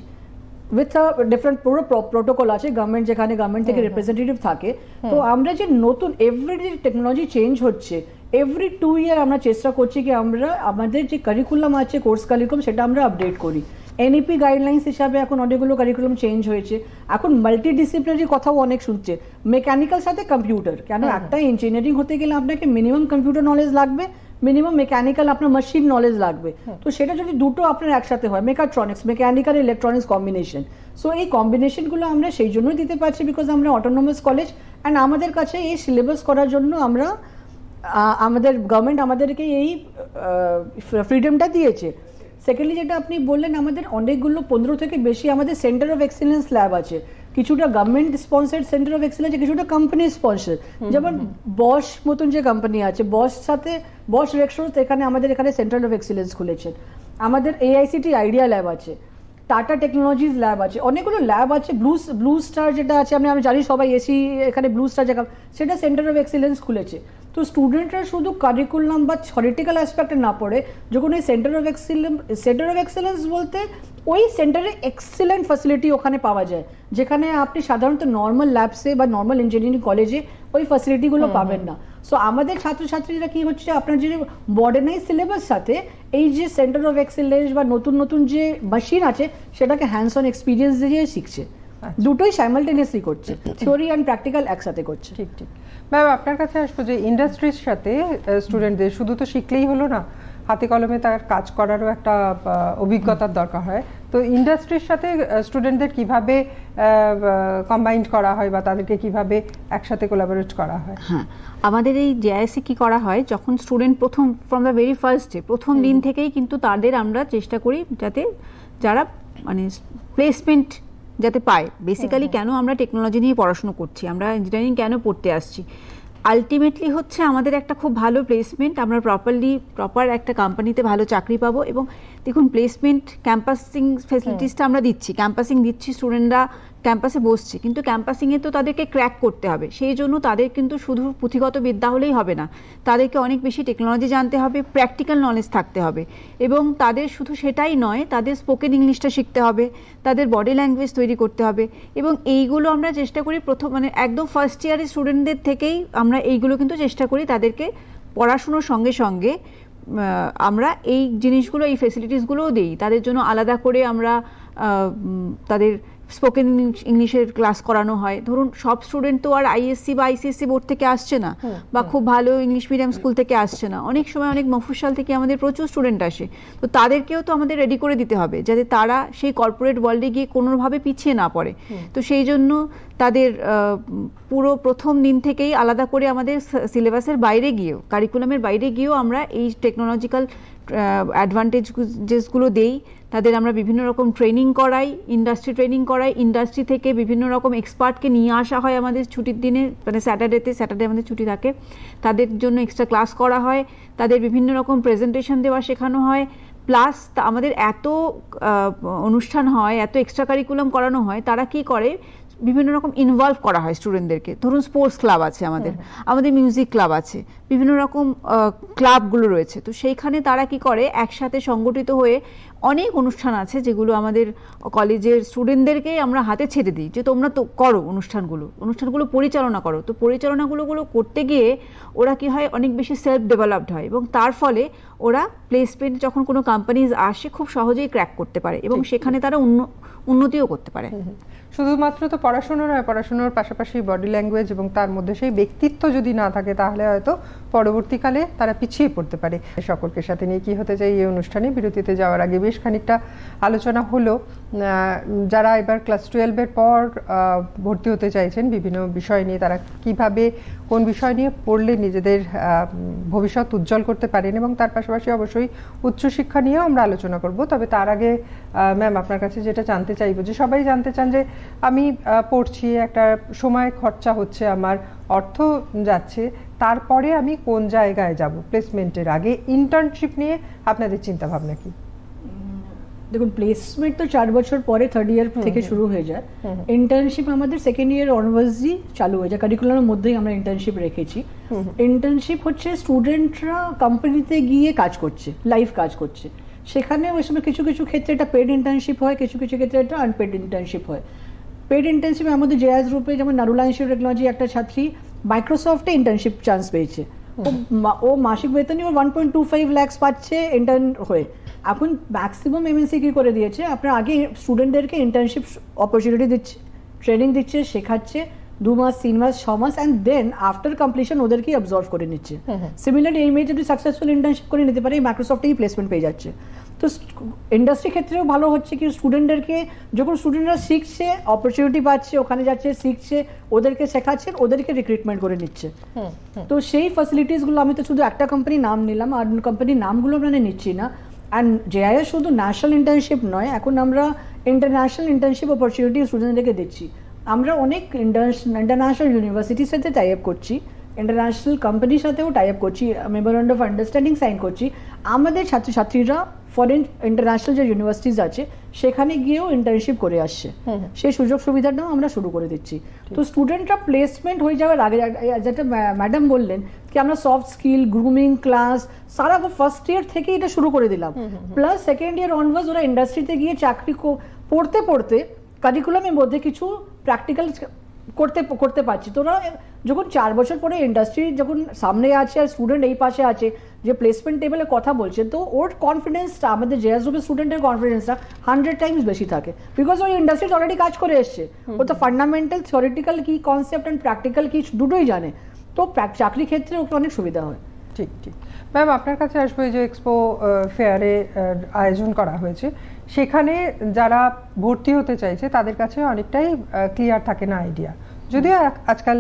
উইথ ডিফারেন্ট পুরো প্রোটোকল আছে, গভর্নমেন্ট যেখানে গভর্নমেন্ট থেকে রিপ্রেজেন্টেটিভ থাকে। তো আমরা যে নতুন এভরিডে টেকনোলজি চেঞ্জ হচ্ছে, এভরি 2 ইয়ার আমরা চেষ্টা করছি কি আমরা আমাদের যে কারিকুলাম আছে, কোর্স কারিকুলাম, সেটা আমরা আপডেট করি। এনইপি গাইডলাইন্স হিসাবে এখন অনেকগুলো কারিকুলাম চেঞ্জ হয়েছে। এখন মাল্টিডিসিপ্লিনারি কথাও অনেক শুনছে, মেকানিক্যাল সাথে কম্পিউটার। কেন একটা ইঞ্জিনিয়ারিং হতে গেলে আপনাকে মিনিমাম কম্পিউটার নলেজ লাগবে, মিনিমাম মেকানিক্যাল আপনার মেশিন নলেজ লাগবে। তো সেটা যদি দুটো আপনার একসাথে হয়, mechatronics, mechanical, electronics combination, so এই কম্বিনেশনগুলো আমরা সেই জন্যই দিতে পারছি বিকজ আমরা অটোনোমাস কলেজ অ্যান্ড আমাদের কাছে এই সিলেবাস করার জন্য আমরা আমাদের গভর্নমেন্ট আমাদেরকে এই ফ্রিডমটা দিয়েছে। সেকেন্ডলি যেটা আপনি বললেন, আমাদের অনেকগুলো 15 থেকে বেশি আমাদের সেন্টার অফ এক্সেলেন্স ল্যাব আছে। কিছুটা government sponsored centre of excellence, কিছুটা কোম্পানি স্পন্সার। যেমন বস মতন যে কোম্পানি আছে, বস রেক্সোর্স, এখানে আমাদের এখানে সেন্টার অফ এক্সেলেন্স খুলেছেন। আমাদের AICT আইডিয়া ল্যাব আছে, টাটা টেকনোলজিস ল্যাব আছে, অনেকগুলো ল্যাব আছে। ব্লু স্টার যেটা আছে, আমি জানি সবাই এসি, এখানে ব্লু স্টার জায়গা, সেটা সেন্টার অফ এক্সেলেন্স খুলেছে। তো স্টুডেন্টরা শুধু কারিকুলাম বা থিওরিটিক্যাল অ্যাসপেক্টে না পড়ে, যখন এই সেন্টার অফ এক্সেলেন্স বলতে ওই সেন্টারে এক্সেলেন্ট ফ্যাসিলিটি ওখানে পাওয়া যায়, যেখানে আপনি সাধারণত নর্মাল ল্যাবসে বা নর্মাল ইঞ্জিনিয়ারিং কলেজে ওই ফ্যাসিলিটিগুলো পাবেন না। সো আমাদের ছাত্রছাত্রীরা কি হচ্ছে, আপনার যে মডার্নাইজ সিলেবাস সাথে এই যে সেন্টার অফ এক্সেলেন্স বা নতুন নতুন যে মেশিন আছে, সেটাকে হ্যান্ডস অন এক্সপিরিয়েন্স দিয়ে শিখছে। দুটোই সাইমালটেনিয়াসলি করছে, থিওরি অ্যান্ড প্র্যাকটিক্যাল একসাথে করছে। ঠিক ঠিক। ম্যাম, আপনার কাছে আসবো যে ইন্ডাস্ট্রির সাথে স্টুডেন্টদের শুধু তো শিখলেই হলো না, হাতে কলমে তার কাজ করারও একটা অভিজ্ঞতার দরকার হয়। তো ইন্ডাস্ট্রির সাথে স্টুডেন্টদের কিভাবে কম্বাইন্ড করা হয় বা তাদেরকে কিভাবে একসাথে কোলাবোরেট করা হয়? হ্যাঁ, আমাদের এই জেআইএসে কি করা হয়, যখন student from the very first day, প্রথম দিন থেকেই কিন্তু তাদের আমরা চেষ্টা করি যাতে যারা মানে প্লেসমেন্ট যাতে পায়। বেসিক্যালি কেন আমরা টেকনোলজি নিয়ে পড়াশোনা করছি, আমরা ইঞ্জিনিয়ারিং কেন পড়তে আসছি, আলটিমেটলি হচ্ছে আমাদের একটা খুব ভালো প্লেসমেন্ট, আমরা প্রপার একটা কোম্পানিতে ভালো চাকরি পাবো। এবং দেখুন, প্লেসমেন্ট ক্যাম্পাসিং ফেসিলিটিসটা আমরা দিচ্ছি, ক্যাম্পাসিং দিচ্ছি, স্টুডেন্টরা ক্যাম্পাসে বসছে, কিন্তু ক্যাম্পাসিংয়ে তো তাদেরকে ক্র্যাক করতে হবে। সেই জন্য তাদের কিন্তু শুধু পুঁথিগত বিদ্যা হলেই হবে না, তাদেরকে অনেক বেশি টেকনোলজি জানতে হবে, প্র্যাকটিক্যাল নলেজ থাকতে হবে। এবং তাদের শুধু সেটাই নয়, তাদের স্পোকেন ইংলিশটা শিখতে হবে, তাদের বডি ল্যাঙ্গুয়েজ তৈরি করতে হবে। এবং এইগুলো আমরা চেষ্টা করি মানে একদম ফার্স্ট ইয়ারের স্টুডেন্টদের থেকেই আমরা এইগুলো কিন্তু চেষ্টা করি তাদেরকে পড়াশুনোর সঙ্গে সঙ্গে আমরা এই জিনিসগুলো, এই ফেসিলিটিসগুলোও দিই। তাদের জন্য আলাদা করে আমরা তাদের স্পোকেন ইংলিশের ক্লাস করানো হয়। ধরুন, সব স্টুডেন্ট তো আর আইএসসি বা আইসিএসসি বোর্ড থেকে আসছে না, বা খুব ভালো ইংলিশ মিডিয়াম স্কুল থেকে আসছে না। অনেক সময় অনেক মফস্বল থেকে আমাদের প্রচুর স্টুডেন্ট আসে। তো তাদেরকেও তো আমাদের রেডি করে দিতে হবে যাতে তারা সেই কর্পোরেট ওয়ার্ল্ডে গিয়ে কোনোভাবে পিছিয়ে না পড়ে। তো সেই জন্য তাদের পুরো প্রথম দিন থেকেই আলাদা করে আমাদের সিলেবাসের বাইরে গিয়েও, কারিকুলামের বাইরে গিয়েও আমরা এই টেকনোলজিক্যাল অ্যাডভান্টেজেসগুলো দেই। তাদের আমরা বিভিন্ন রকম ট্রেনিং করাই, ইন্ডাস্ট্রি ট্রেনিং করাই, ইন্ডাস্ট্রি থেকে বিভিন্ন রকম এক্সপার্টকে নিয়ে আসা হয় আমাদের ছুটির দিনে, মানে স্যাটারডে আমাদের ছুটি থাকে, তাদের জন্য এক্সট্রা ক্লাস করা হয়, তাদের বিভিন্ন রকম প্রেজেন্টেশন দেওয়া শেখানো হয়। প্লাস আমাদের এত অনুষ্ঠান হয়, এত এক্সট্রা কারিকুলাম করানো হয়, তারা কি করে, বিভিন্ন রকম ইনভলভ করা হয় স্টুডেন্টদেরকে। ধরুন, স্পোর্টস ক্লাব আছে আমাদের মিউজিক ক্লাব আছে, বিভিন্ন রকম ক্লাবগুলো রয়েছে। তো সেইখানে তারা কি করে, একসাথে সংগঠিত হয়ে অনেক অনুষ্ঠান আছে যেগুলো আমাদের কলেজের স্টুডেন্টদেরকেই আমরা হাতে ছেড়ে দিই যে তোমরা তো করো অনুষ্ঠানগুলো পরিচালনা করো। তো পরিচালনাগুলো করতে গিয়ে ওরা কি হয়, অনেক বেশি সেলফ ডেভেলপড হয়, এবং তার ফলে ওরা প্লেসমেন্ট যখন কোনো কোম্পানিজ আসে খুব সহজেই ক্র্যাক করতে পারে, এবং সেখানে তারা উন্নতিও করতে পারে। শুধুমাত্র তো পড়াশোনা নয়, পড়াশোনার পাশাপাশি বডি ল্যাঙ্গুয়েজ এবং তার মধ্যে সেই ব্যক্তিত্ব যদি না থাকে, তাহলে হয়তো পরবর্তীকালে তারা পিছিয়ে পড়তে পারে। সকলকে সাথে নিয়ে কি হতে চাই এই অনুষ্ঠানে বিরতিতে যাওয়ার আগে বেশ খানিকটা আলোচনা হলো। যারা এবার ক্লাস 12-এর পর ভর্তি হতে চাইছেন বিভিন্ন বিষয় নিয়ে, তারা কিভাবে কোন বিষয় নিয়ে পড়লে নিজেদের ভবিষ্যৎ উজ্জ্বল করতে পারেন, এবং তার পাশাপাশি অবশ্যই উচ্চশিক্ষা নিয়েও আমরা আলোচনা করব। তবে তার আগে ম্যাম, আপনার কাছে যেটা জানতে চাইবো, যে সবাই জানতে চান যে আমি পড়ছি, একটা সময় খরচা হচ্ছে, আমার অর্থ যাচ্ছে, তারপরে আমি কোন জায়গায় যাব প্লেসমেন্টের আগে, ইন্টার্নশিপ নিয়ে আপনাদের চিন্তা ভাবনা কি? দেখুন, প্লেসমেন্ট তো 4 বছর পরে থার্ড ইয়ার থেকে শুরু হয়ে যায়। ইন্টার্নশিপ আমাদের সেকেন্ড ইয়ার অনওয়ার্ডসই চালু হয়ে যায়, কারিকুলামের মধ্যেই আমরা ইন্টার্নশিপ রেখেছি। ইন্টার্নশিপ হচ্ছে স্টুডেন্টরা কোম্পানিতে গিয়ে কাজ করছে, লাইভ কাজ করছে। সেখানে ওই সময় কিছু কিছু ক্ষেত্রে এটা পেড ইন্টার্নশিপ হয়, কিছু কিছু ক্ষেত্রে এটা আনপেড ইন্টার্নশিপ হয়। পেড ইন্টার্নশিপে আমাদের জেআইএস গ্রুপে যেমন নারুলা ইনস্টিটিউট অফ টেকনোলজি একটা ছাত্রী মাইক্রোসফটে ইন্টার্নশিপ চান্স পেয়েছে। ও মাসিক বেতনই ও 1.25 লাখ পাচ্ছে ইন্টার্ন হয়ে। এখন ম্যাক্সিমাম এমএনসি কি করে দিয়েছে, আপনার আগে স্টুডেন্টদেরকে ইন্টার্নশিপ অপরচুনিটি দিচ্ছে, ট্রেনিং দিচ্ছে, শেখাচ্ছে 2 মাস 3 মাস 6 মাস, অ্যান্ড দেন আফটার কমপ্লিশন ওদেরকে অবজর্ভ করে নিচ্ছে। সিমিলারলি এই মেয়ে যদি সাকসেসফুল ইন্টার্নশিপ করে নিতে পারে, মাইক্রোসফটেই প্লেসমেন্ট পেয়ে যাচ্ছে। তো ইন্ডাস্ট্রি ক্ষেত্রেও ভালো হচ্ছে কি স্টুডেন্টদেরকে, যখন স্টুডেন্টরা শিখছে, অপরচুনিটি পাচ্ছে, ওখানে যাচ্ছে, শিখছে, ওদেরকে শেখাচ্ছেন, ওদেরকে রিক্রুটমেন্ট করে নিচ্ছে। তো সেই ফ্যাসিলিটিসগুলো, আমি তো শুধু একটা কোম্পানি নাম নিলাম, আর কোম্পানির নামগুলো মানে নিচ্ছি না। অ্যান্ড জেআইএস শুধু ন্যাশনাল ইন্টার্নশিপ নয়, এখন আমরা ইন্টারন্যাশনাল ইন্টার্নশিপ অপরচুনিটি স্টুডেন্টদেরকে দিচ্ছি। আমরা অনেক ইন্টারন্যাশনাল ইউনিভার্সিটির সাথে টাই আপ করছি, ইন্টারন্যাশনাল কোম্পানির সাথেও টাই আপ করছি, মেমোরেন্ডাম অফ আন্ডারস্ট্যান্ডিং সাইন করছি। আমাদের ছাত্রছাত্রীরা ফরেন ইন্টারন্যাশনাল যে ইউনিভার্সিটিস আছে সেখানে গিয়েও ইন্টার্নশিপ করে আসছে, সেই সুযোগ সুবিধাটাও আমরা শুরু করে দিচ্ছি। তো স্টুডেন্টরা প্লেসমেন্ট হয়ে যাওয়ার আগে, যেটা ম্যাডাম বললেন কি আমরা সফট স্কিল, গ্রুমিং ক্লাস সারা ফার্স্ট ইয়ার থেকে এটা শুরু করে দিলাম, প্লাস সেকেন্ড ইয়ার অনওয়ার্ডস ওরা ইন্ডাস্ট্রিতে গিয়ে চাকরি পড়তে পড়তে কারিকুলামের মধ্যে কিছু প্র্যাকটিক্যাল করতে পারছি। তোরা যখন 4 বছর পরে ইন্ডাস্ট্রি যখন সামনে আছে আর স্টুডেন্ট এই পাশে আছে যে প্লেসমেন্ট টেবিলে কথা বলছে, তো ওর কনফিডেন্সটা, আমাদের জেএস গ্রুপের স্টুডেন্টের কনফিডেন্সটা 100 টাইমস বেশি থাকে, বিকজ ওই ইন্ডাস্ট্রিতে অলরেডি কাজ করে এসছে, ও তো ফান্ডামেন্টাল থিওরিটিক্যাল কি কনসেপ্ট অ্যান্ড প্র্যাকটিক্যাল কি দুটোই জানে, তো চাকরি ক্ষেত্রে ওকে অনেক সুবিধা হয়। ঠিক ঠিক ম্যাম, আপনার কাছে আসবো। এই যে এক্সপো ফেয়ারে আয়োজন করা হয়েছে, সেখানে যারা ভর্তি হতে চাইছে তাদের কাছে অনেকটাই ক্লিয়ার থাকে না আইডিয়া, যদিও আজকাল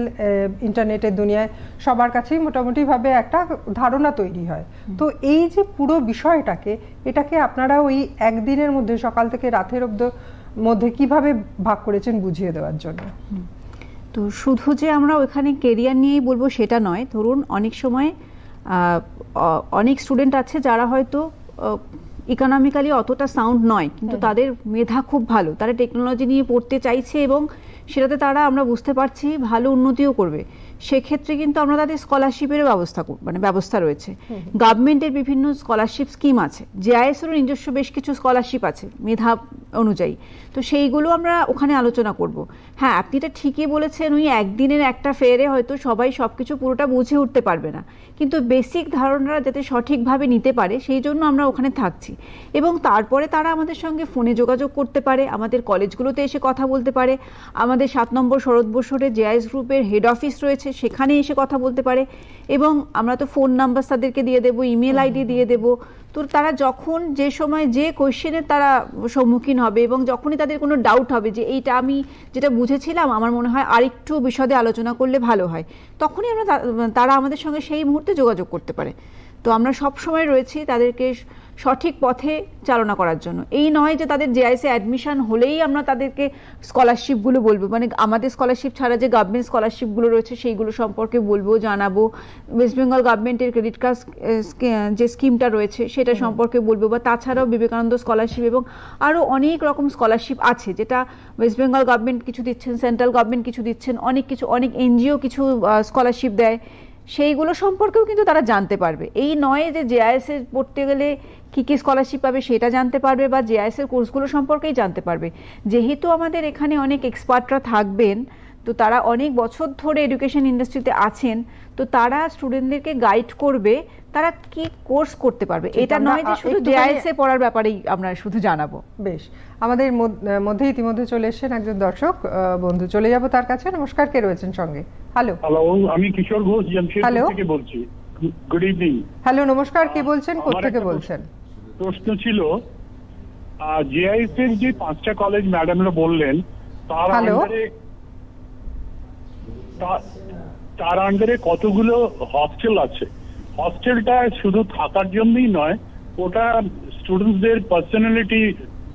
ইন্টারনেটের দুনিয়ায় সবার কাছেই মোটামুটিভাবে একটা ধারণা তৈরি হয়। তো এই যে পুরো বিষয়টাকে, এটাকে আপনারা ওই একদিনের মধ্যে সকাল থেকে রাতের মধ্যে কিভাবে ভাগ করেছেন বুঝিয়ে দেওয়ার জন্য? তো শুধু যে আমরা ওখানে কেরিয়ার নিয়েই বলবো সেটা নয়। ধরুন অনেক সময় অনেক স্টুডেন্ট আছে যারা হয়তো ইকোনমিক্যালি অতটা সাউন্ড নয়, কিন্তু তাদের মেধা খুব ভালো, তারা টেকনোলজি নিয়ে পড়তে চাইছে এবং সেটাতে তারা, আমরা বুঝতে পারছি, ভালো উন্নতিও করবে। সেক্ষেত্রে কিন্তু আমরা তাদের স্কলারশিপের ব্যবস্থা রয়েছে। গভর্নমেন্টের বিভিন্ন স্কলারশিপ স্কিম আছে, জেআইএসেরও নিজস্ব বেশ কিছু স্কলারশিপ আছে মেধা অনুযায়ী, তো সেইগুলো আমরা ওখানে আলোচনা করব। হ্যাঁ, আপনি এটা ঠিকই বলেছেন, ওই একদিনের একটা ফেয়ারে হয়তো সবাই সবকিছু পুরোটা বুঝে উঠতে পারবে না, কিন্তু বেসিক ধারণাটা যাতে সঠিকভাবে নিতে পারে সেই জন্য আমরা ওখানে থাকছি। এবং তারপরে তারা আমাদের সঙ্গে ফোনে যোগাযোগ করতে পারে, আমাদের কলেজগুলোতে এসে কথা বলতে পারে, আমাদের 7 নম্বর শরৎ বসুরে জেআইএস গ্রুপের হেড অফিস রয়েছে, সেখানে এসে কথা বলতে পারে। এবং আমরা তো ফোন নাম্বার তাদেরকে দিয়ে দেবো, ইমেল আইডি দিয়ে দেবো। তো তারা যখন যে সময় যে কোয়েশ্চেনের তারা সম্মুখীন হবে এবং যখনই তাদের কোনো ডাউট হবে যে এইটা আমি যেটা বুঝেছিলাম আমার মনে হয় আরেকটু বিশদে আলোচনা করলে ভালো হয়, তখনই তারা আমাদের সঙ্গে সেই মুহূর্তে যোগাযোগ করতে পারে। তো আমরা সব সময় রয়েছি তাদেরকে সঠিক পথে চালনা করার জন্য। এই নয় যে তাদের জেআইএসে অ্যাডমিশন হলেই আমরা তাদেরকে স্কলারশিপগুলো বলবো, মানে আমাদের স্কলারশিপ ছাড়া যে গভর্নমেন্ট স্কলারশিপগুলো রয়েছে সেইগুলো সম্পর্কে বলবো, জানাবো। ওয়েস্ট বেঙ্গল গভর্নমেন্টের ক্রেডিট কার্ড যে স্কিমটা রয়েছে সেটা সম্পর্কে বলবো, বা তাছাড়াও বিবেকানন্দ স্কলারশিপ এবং আরও অনেক রকম স্কলারশিপ আছে যেটা ওয়েস্ট বেঙ্গল গভর্নমেন্ট কিছু দিচ্ছেন, সেন্ট্রাল গভর্নমেন্ট কিছু দিচ্ছেন, অনেক এনজিও কিছু স্কলারশিপ দেয়, সেইগুলো সম্পর্কেও কিন্তু তারা জানতে পারবে। এই নয় যে জেআইএসে পড়তে গেলে কী কী স্কলারশিপ পাবে সেটা জানতে পারবে বা জেআইএসের কোর্সগুলো সম্পর্কেই জানতে পারবে। যেহেতু আমাদের এখানে অনেক এক্সপার্টরা থাকবেন, তো তারা অনেক বছর ধরে এডুকেশন ইন্ডাস্ট্রিতে আছেন, তো তারা স্টুডেন্টদেরকে গাইড করবে তারা কি কোর্স করতে পারবে। এটা নয় যে শুধু জেআইএসে পড়ার ব্যাপারেই আমরা শুধু জানাবো। বেশ, আমাদের মধ্যে ইতিমধ্যে চলে এসেছেন একজন দর্শক বন্ধু, চলে যাব তার কাছে। নমস্কার, কে রয়েছেন সঙ্গে? হ্যালো, আমি কিশোর ঘোষ জামশেদপুর থেকে বলছি। Good evening. হ্যালো, নমস্কার, কে বলছেন, কোথা থেকে বলছেন? প্রশ্ন ছিল, জেআইএস এর যে 5টা কলেজ ম্যাডামরা বললেন তার আন্ডারে কতগুলো হস্টেল আছে? হস্টেলটা শুধু থাকার জন্যই নয়, ওটা স্টুডেন্টসদের পার্সোনালিটি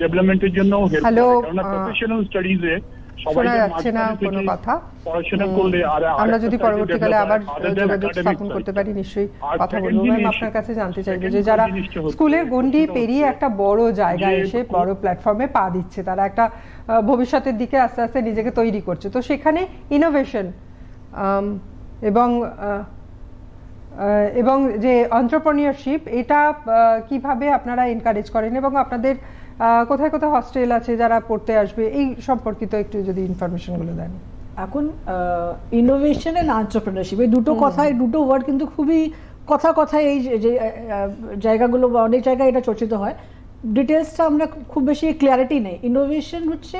ডেভেলপমেন্টের জন্য হেল্প করে, কারণ প্রফেশনাল স্টাডিজে শোনা যাচ্ছে না কোনো কথা। পড়াশোনা করলে আমরা যদি পরবর্তীকালে আবার যোগাযোগ স্থাপন করতে পারি নিশ্চয়ই কথা বলবো। ম্যাম, আপনার কাছে জানতে চাইবো যে যারা স্কুলের গণ্ডি পেরিয়ে একটা বড় জায়গায় এসে বড় প্ল্যাটফর্মে পা দিচ্ছে, তারা একটা ভবিষ্যতের দিকে আস্তে আস্তে নিজেকে তৈরি করছে, তো সেখানে ইনোভেশন এবং যে এন্টারপ্রেনিয়রশিপ, এটা কিভাবে আপনারা এনকারেজ করেন এবং আপনাদের কোথায় কোথায় হস্টেল আছে যারা পড়তে আসবে, এই সম্পর্কিত একটু যদি ইনফরমেশনগুলো দেন। এখন ইনোভেশন এন্ড এন্টারপ্রেনারশিপ এই দুটো কথায় দুটো ওয়ার্ড কিন্তু খুবই কথায় এই যে জায়গাগুলো বা অনেক জায়গায় এটা চর্চিত হয়, ডিটেলসটা আমরা খুব বেশি ক্লিয়ারিটি নেই। ইনোভেশন হচ্ছে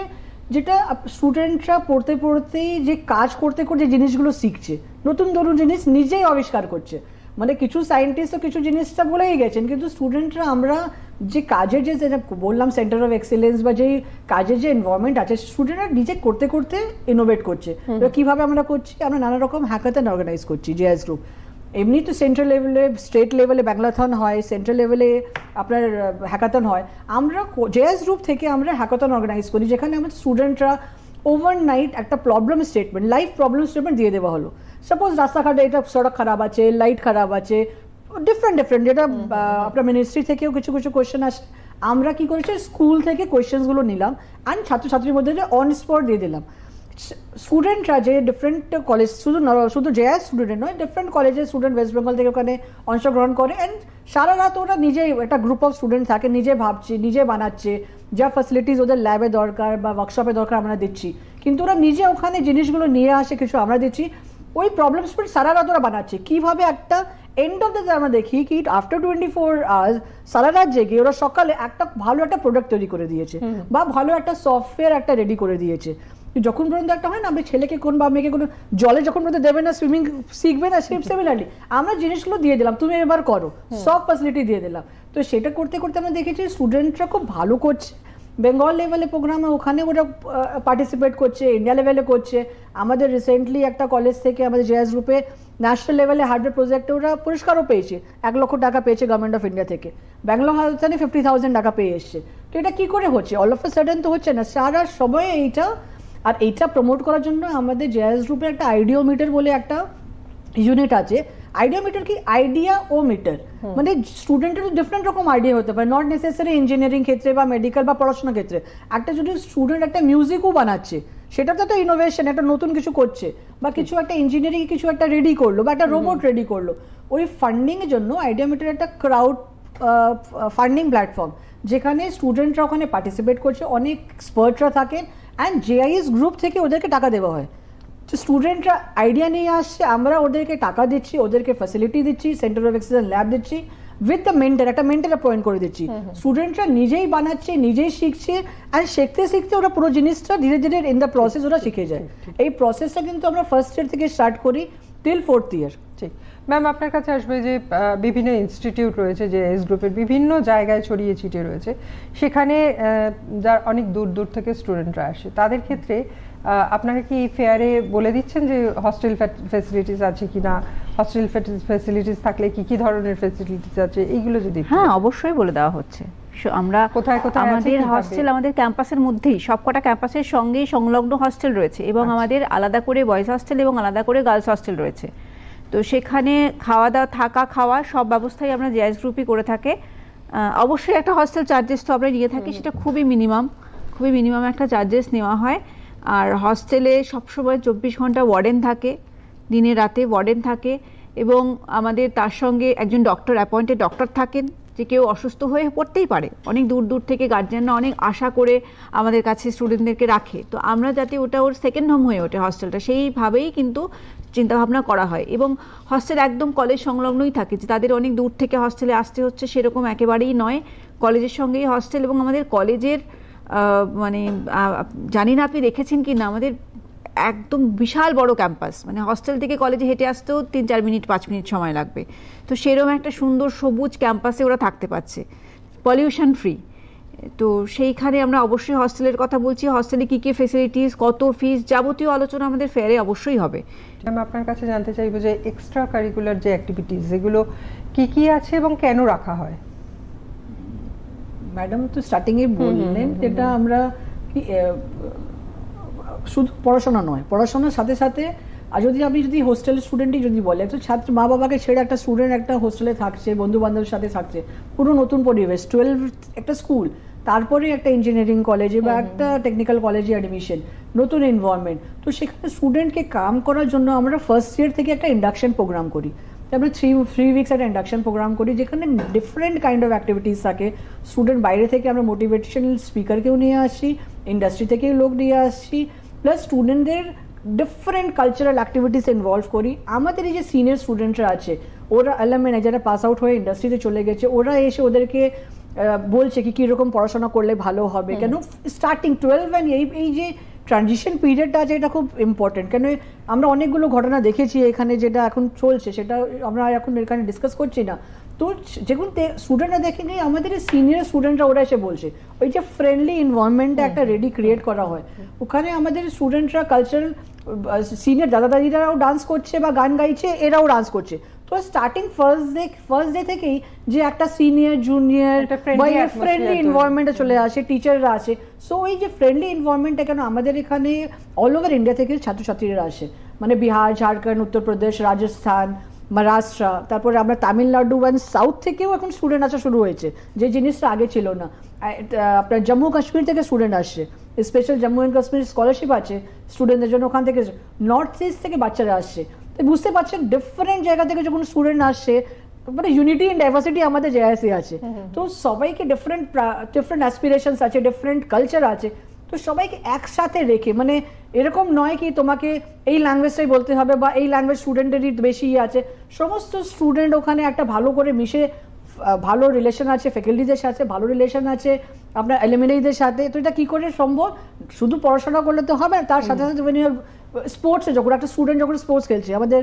যেটা স্টুডেন্টরা পড়তে পড়তেই যে কাজ করতে করতে জিনিসগুলো শিখছে, নতুন নতুন জিনিস নিজেই আবিষ্কার করছে। মানে কিছু সায়েন্টিস্টও কিছু জিনিসটা বলেই গেছেন, কিন্তু স্টুডেন্টরা আমরা যে কাজের যে বললাম সেন্টার অফ এক্সেলেন্স বা যে কাজের যে এনভায়রনমেন্ট আছে, স্টুডেন্টরা নিজে করতে করতে ইনোভেট করছে। কিভাবে আমরা করছি, আমরা নানা রকম হ্যাকাথন অর্গানাইজ করছি জেএস গ্রুপ। এমনি তো সেন্ট্রাল লেভেলে, স্টেট লেভেলে ব্যাংলাথন হয়, সেন্ট্রাল লেভেলে আপনার হ্যাকাথন হয়। আমরা জেএস গ্রুপ থেকে আমরা হ্যাকাথন অর্গানাইজ করি, যেখানে আমাদের স্টুডেন্টরা ওভারনাইট একটা problem statement, life problem statement দিয়ে দেওয়া হলো। সাপোজ রাস্তাঘাটে এটা সড়ক খারাপ আছে, লাইট খারাপ আছে, ডিফারেন্ট যেটা আপনার মিনিস্ট্রি থেকেও কিছু কিছু কোয়েশ্চেন আসে। আমরা কি করেছি, স্কুল থেকে কোয়েশ্চেনগুলো নিলাম অ্যান্ড ছাত্রছাত্রীর মধ্যে অন স্পট দিয়ে দিলাম। স্টুডেন্টরা যে ডিফারেন্ট কলেজ, শুধু জেএস স্টুডেন্ট নয়, ডিফারেন্ট কলেজের স্টুডেন্ট ওয়েস্ট বেঙ্গল থেকে ওখানে অংশগ্রহণ করে অ্যান্ড সারা রাত ওরা নিজেই একটা গ্রুপ অফ স্টুডেন্ট থাকে, নিজে ভাবছে, নিজে বানাচ্ছে, যা ফ্যাসিলিটিস ওদের ল্যাবে দরকার বা ওয়ার্কশপে দরকার আমরা দিচ্ছি, কিন্তু ওরা নিজে ওখানে জিনিসগুলো নিয়ে আসে, কিছু আমরা দিচ্ছি, ওই প্রবলেম স্পট সারা রাত ওরা বানাচ্ছে। কীভাবে একটা এন্ড অফ দ্য ডে আমরা দেখি কি আফটার 24 আওয়ার্স সারা রাত জেগে ওরা সকালে একটা ভালো একটা প্রোডাক্ট তৈরি করে দিয়েছে বা ভালো একটা সফটওয়্যার একটা রেডি করে দিয়েছে। যখন পর্যন্ত একটা হয় না, আপনি ছেলেকে কোন বা মেয়েকে কোনো জলে যখন পর্যন্ত দেবে না, সুইমিং শিখবে না, সিমিলারলি আমরা জিনিসগুলো দিয়ে দিলাম, তুমি এবার করো, সব ফ্যাসিলিটি দিয়ে দিলাম। তো সেটা করতে করতে আমরা দেখেছি স্টুডেন্টরা খুব ভালো করছে। বেঙ্গল লেভেলে প্রোগ্রামে ওখানে ওরা পার্টিসিপেট করছে, ইন্ডিয়া লেভেলে করছে। আমাদের রিসেন্টলি একটা কলেজ থেকে আমাদের জেএস গ্রুপে ন্যাশনাল লেভেলে হার্ডওয়্যার প্রজেক্টে ওরা পুরস্কারও পেয়েছে, 1 লক্ষ টাকা পেয়েছে গভর্নমেন্ট অফ ইন্ডিয়া থেকে। ব্যাঙ্গালোর হালসানে 50,000 টাকা পেয়ে এসছে। তো এটা কি করে হচ্ছে, অল অফ এ সাডেন তো হচ্ছে না, সারা সময় এইটা। আর এইটা প্রমোট করার জন্য আমাদের জেএস গ্রুপে একটা আইডিওমিটার বলে একটা ইউনিট আছে। আইডিওমিটার কি, আইডিয়া ও মিটার, মানে স্টুডেন্টের ডিফারেন্ট রকম আইডিয়া হতে পারে, নট নেসেসারি ইঞ্জিনিয়ারিং ক্ষেত্রে বা মেডিকেল বা পড়াশোনার ক্ষেত্রে। একটা যদি স্টুডেন্ট একটা মিউজিকও বানাচ্ছে, সেটাতে তো ইনোভেশন, একটা নতুন কিছু করছে, বা কিছু একটা ইঞ্জিনিয়ারিং কিছু একটা রেডি করলো বা একটা রোবট রেডি করলো, ওই ফান্ডিং এর জন্য আইডিওমিটার একটা ক্রাউড ফান্ডিং প্ল্যাটফর্ম, যেখানে স্টুডেন্টরা ওখানে পার্টিসিপেট করছে, অনেক এক্সপার্টরা থাকেন অ্যান্ড জেআইএস গ্রুপ থেকে ওদেরকে টাকা দেওয়া হয়। তো স্টুডেন্টরা আইডিয়া নিয়ে আসছে, আমরা ওদেরকে টাকা দিচ্ছি, ওদেরকে ফ্যাসিলিটি দিচ্ছি, সেন্টার অফ এক্সেলেন্স ল্যাব দিচ্ছি, উইথ দ্য মেন্টর, একটা মেন্টর অ্যাপয়েন্ট করে দিচ্ছি। স্টুডেন্টরা নিজেই বানাচ্ছে, নিজেই শিখছে, অ্যান্ড শিখতে শিখতে ওরা পুরো জিনিসটা ধীরে ধীরে ইন দ্য প্রসেস ওরা শিখে যায়। এই প্রসেসটা কিন্তু আমরা ফার্স্ট ইয়ার থেকে স্টার্ট করি টিল 4th ইয়ার। ঠিক ম্যাম, আপনার কাছে আসবে যে বিভিন্ন ইনস্টিটিউট রয়েছে যে এস গ্রুপের, বিভিন্ন জায়গায় ছড়িয়ে ছিটিয়ে রয়েছে, সেখানে যার অনেক দূর দূর থেকে স্টুডেন্টরা আসে, তাদের ক্ষেত্রে আপনারা কি ফেয়ারে বলে দিচ্ছেন যে হস্টেল ফ্যাসিলিটিস আছে কিনা, হস্টেল ফ্যাসিলিটিস থাকলে কি কি ধরনের ফ্যাসিলিটিস আছে, এইগুলো যদি? হ্যাঁ, অবশ্যই বলে দেওয়া হচ্ছে। আমরা কোথায় কোথায় আমাদের হস্টেল, আমাদের ক্যাম্পাসের মধ্যেই সবকটা ক্যাম্পাসের সঙ্গেই সংলগ্ন হস্টেল রয়েছে, এবং আমাদের আলাদা করে বয়েজ হস্টেল এবং আলাদা করে গার্লস হস্টেল রয়েছে। তো সেখানে খাওয়া দাওয়া, থাকা খাওয়া সব ব্যবস্থাই আমরা জেএস গ্রুপই করে থাকে। অবশ্যই একটা হস্টেল চার্জেস তো আমরা নিয়ে থাকি, সেটা খুবই মিনিমাম একটা চার্জেস নেওয়া হয়। আর হস্টেলে সবসময় 24 ঘন্টা ওয়ার্ডেন থাকে, দিনে রাতে ওয়ার্ডেন থাকে, এবং আমাদের তার সঙ্গে একজন ডক্টর, অ্যাপয়েন্টেড ডক্টর থাকেন, যে কেউ অসুস্থ হয়ে পড়তেই পারে, অনেক দূর দূর থেকে গার্জিয়ানরা অনেক আশা করে আমাদের কাছে স্টুডেন্টদেরকে রাখে। তো আমরা যাতে ওটা ওর সেকেন্ড হোম হয়ে ওঠে হস্টেলটা, সেইভাবেই কিন্তু চিন্তাভাবনা করা হয়। এবং হস্টেল একদম কলেজ সংলগ্নই থাকে, যে তাদের অনেক দূর থেকে হস্টেলে আসতে হচ্ছে সেরকম একেবারেই নয়, কলেজের সঙ্গেই হস্টেল। এবং আমাদের কলেজের মানে জানি না আপনি দেখেছেন কি না, আমাদের একদম বিশাল বড় ক্যাম্পাস, মানে হস্টেল থেকে কলেজে হেঁটে আসতেও 3-4 মিনিট 5 মিনিট সময় লাগবে। তো সেরকম একটা সুন্দর সবুজ ক্যাম্পাসে ওরা থাকতে পারছে, পলিউশন ফ্রি। তো সেইখানে আমরা অবশ্যই হস্টেলের কথা বলছি, হস্টেলে কী কী ফেসিলিটিস, কত ফিস, যাবতীয় আলোচনা আমাদের ফেয়ারে অবশ্যই হবে। আমি আপনার কাছে জানতে চাইবো যে এক্সট্রা কারিকুলার যে অ্যাক্টিভিটিস, এগুলো কি কি আছে এবং কেন রাখা হয়? ম্যাডাম তো স্টার্টিংয়ে বললেন, যেটা আমরা শুধু পড়াশোনা নয়, পড়াশোনার সাথে সাথে আর আপনি যদি হোস্টেলের স্টুডেন্টই যদি বলে, একটা ছাত্র মা বাবাকে ছেড়ে একটা স্টুডেন্ট একটা হোস্টেলে থাকছে, বন্ধু বান্ধবের সাথে থাকছে, পুরো নতুন পরিবেশ, 12 একটা স্কুল, তারপরে একটা ইঞ্জিনিয়ারিং কলেজে বা একটা টেকনিক্যাল কলেজে অ্যাডমিশন, নতুন এনভায়রনমেন্ট। তো সেখানে স্টুডেন্টকে কাম করার জন্য আমরা ফার্স্ট ইয়ার থেকে একটা ইন্ডাকশন প্রোগ্রাম করি। আমরা 3 উইকস একটা ইন্ডাকশন প্রোগ্রাম করি, যেখানে ডিফারেন্ট কাইন্ড অফ অ্যাক্টিভিটিস থাকে। স্টুডেন্ট বাইরে থেকে আমরা মোটিভেশনাল স্পিকারকেও নিয়ে আসি, ইন্ডাস্ট্রি থেকেও লোক নিয়ে আসছি, প্লাস স্টুডেন্টদের ডিফারেন্ট কালচারাল অ্যাক্টিভিটিস ইনভলভ করি। আমাদের এই যে সিনিয়র স্টুডেন্টরা আছে, ওরা অ্যালুমনাই যারা পাস আউট হয়ে ইন্ডাস্ট্রিতে চলে গেছে, ওরা এসে ওদেরকে বলছে কি কীরকম পড়াশোনা করলে ভালো হবে। কেন স্টার্টিং 12 অ্যান্ড এই যে ট্রানজিশন পিরিয়ডটা আছে এটা খুব ইম্পর্টেন্ট। কেন আমরা অনেকগুলো ঘটনা দেখেছি এখানে যেটা এখন চলছে, সেটা আমরা এখন এখানে ডিসকাস করছি না। তো যখন স্টুডেন্টরা দেখে গিয়ে আমাদের সিনিয়র স্টুডেন্টরা ওরা এসে বলছে, ওই যে ফ্রেন্ডলি এনভায়রনমেন্টটা একটা রেডি ক্রিয়েট করা হয়, ওখানে আমাদের স্টুডেন্টরা কালচারাল সিনিয়র দাদা দাদিরাও ডান্স করছে বা গান গাইছে, এরাও ডান্স করছে। তো স্টার্টিং ফার্স্ট ডে থেকেই যে একটা সিনিয়র জুনিয়র বা ফ্রেন্ডলি এনভায়রনমেন্টে চলে আসে, টিচাররা আসে। সো ওই যে ফ্রেন্ডলি এনভায়রনমেন্টটা কেন আমাদের এখানে অল ওভার ইন্ডিয়া থেকে ছাত্রছাত্রীরা আসে, মানে বিহার, ঝাড়খণ্ড, উত্তরপ্রদেশ, রাজস্থান, মহারাষ্ট্র, তারপরে আমরা তামিলনাড়ু এবং সাউথ থেকেও এখন স্টুডেন্ট আসা শুরু হয়েছে, যে জিনিসটা আগে ছিল না। আপনার জম্মু কাশ্মীর থেকে স্টুডেন্ট আসছে, special Jammu and Kashmir scholarship আছে স্টুডেন্টদের জন্য, ওখান থেকে নর্থ ইস্ট থেকে বাচ্চারা আসছে। তো বুঝতে পারছেন ডিফারেন্ট জায়গা থেকে যখন স্টুডেন্ট আসছে, মানে ইউনিটি অ্যান্ড ডাইভার্সিটি আমাদের জেআইএসে আছে। তো সবাইকে ডিফারেন্ট অ্যাসপিরেশনস আছে, ডিফারেন্ট কালচার আছে, তো সবাইকে একসাথে রেখে, মানে এরকম নয় কি তোমাকে এই ল্যাঙ্গুয়েজটাই বলতে হবে বা এই ল্যাঙ্গুয়েজ স্টুডেন্টেরই বেশি আছে। সমস্ত স্টুডেন্ট ওখানে একটা ভালো করে মিশে, ভালো রিলেশন আছে ফ্যাকাল্টিদের সাথে, ভালো রিলেশন আছে আপনার অ্যালুমিনাইদের সাথে। তো এটা কী করে সম্ভব? শুধু পড়াশোনা করলে তো হবে না, তার সাথে সাথে স্পোর্টসে যখন একটা স্টুডেন্ট যখন স্পোর্টস খেলছে, আমাদের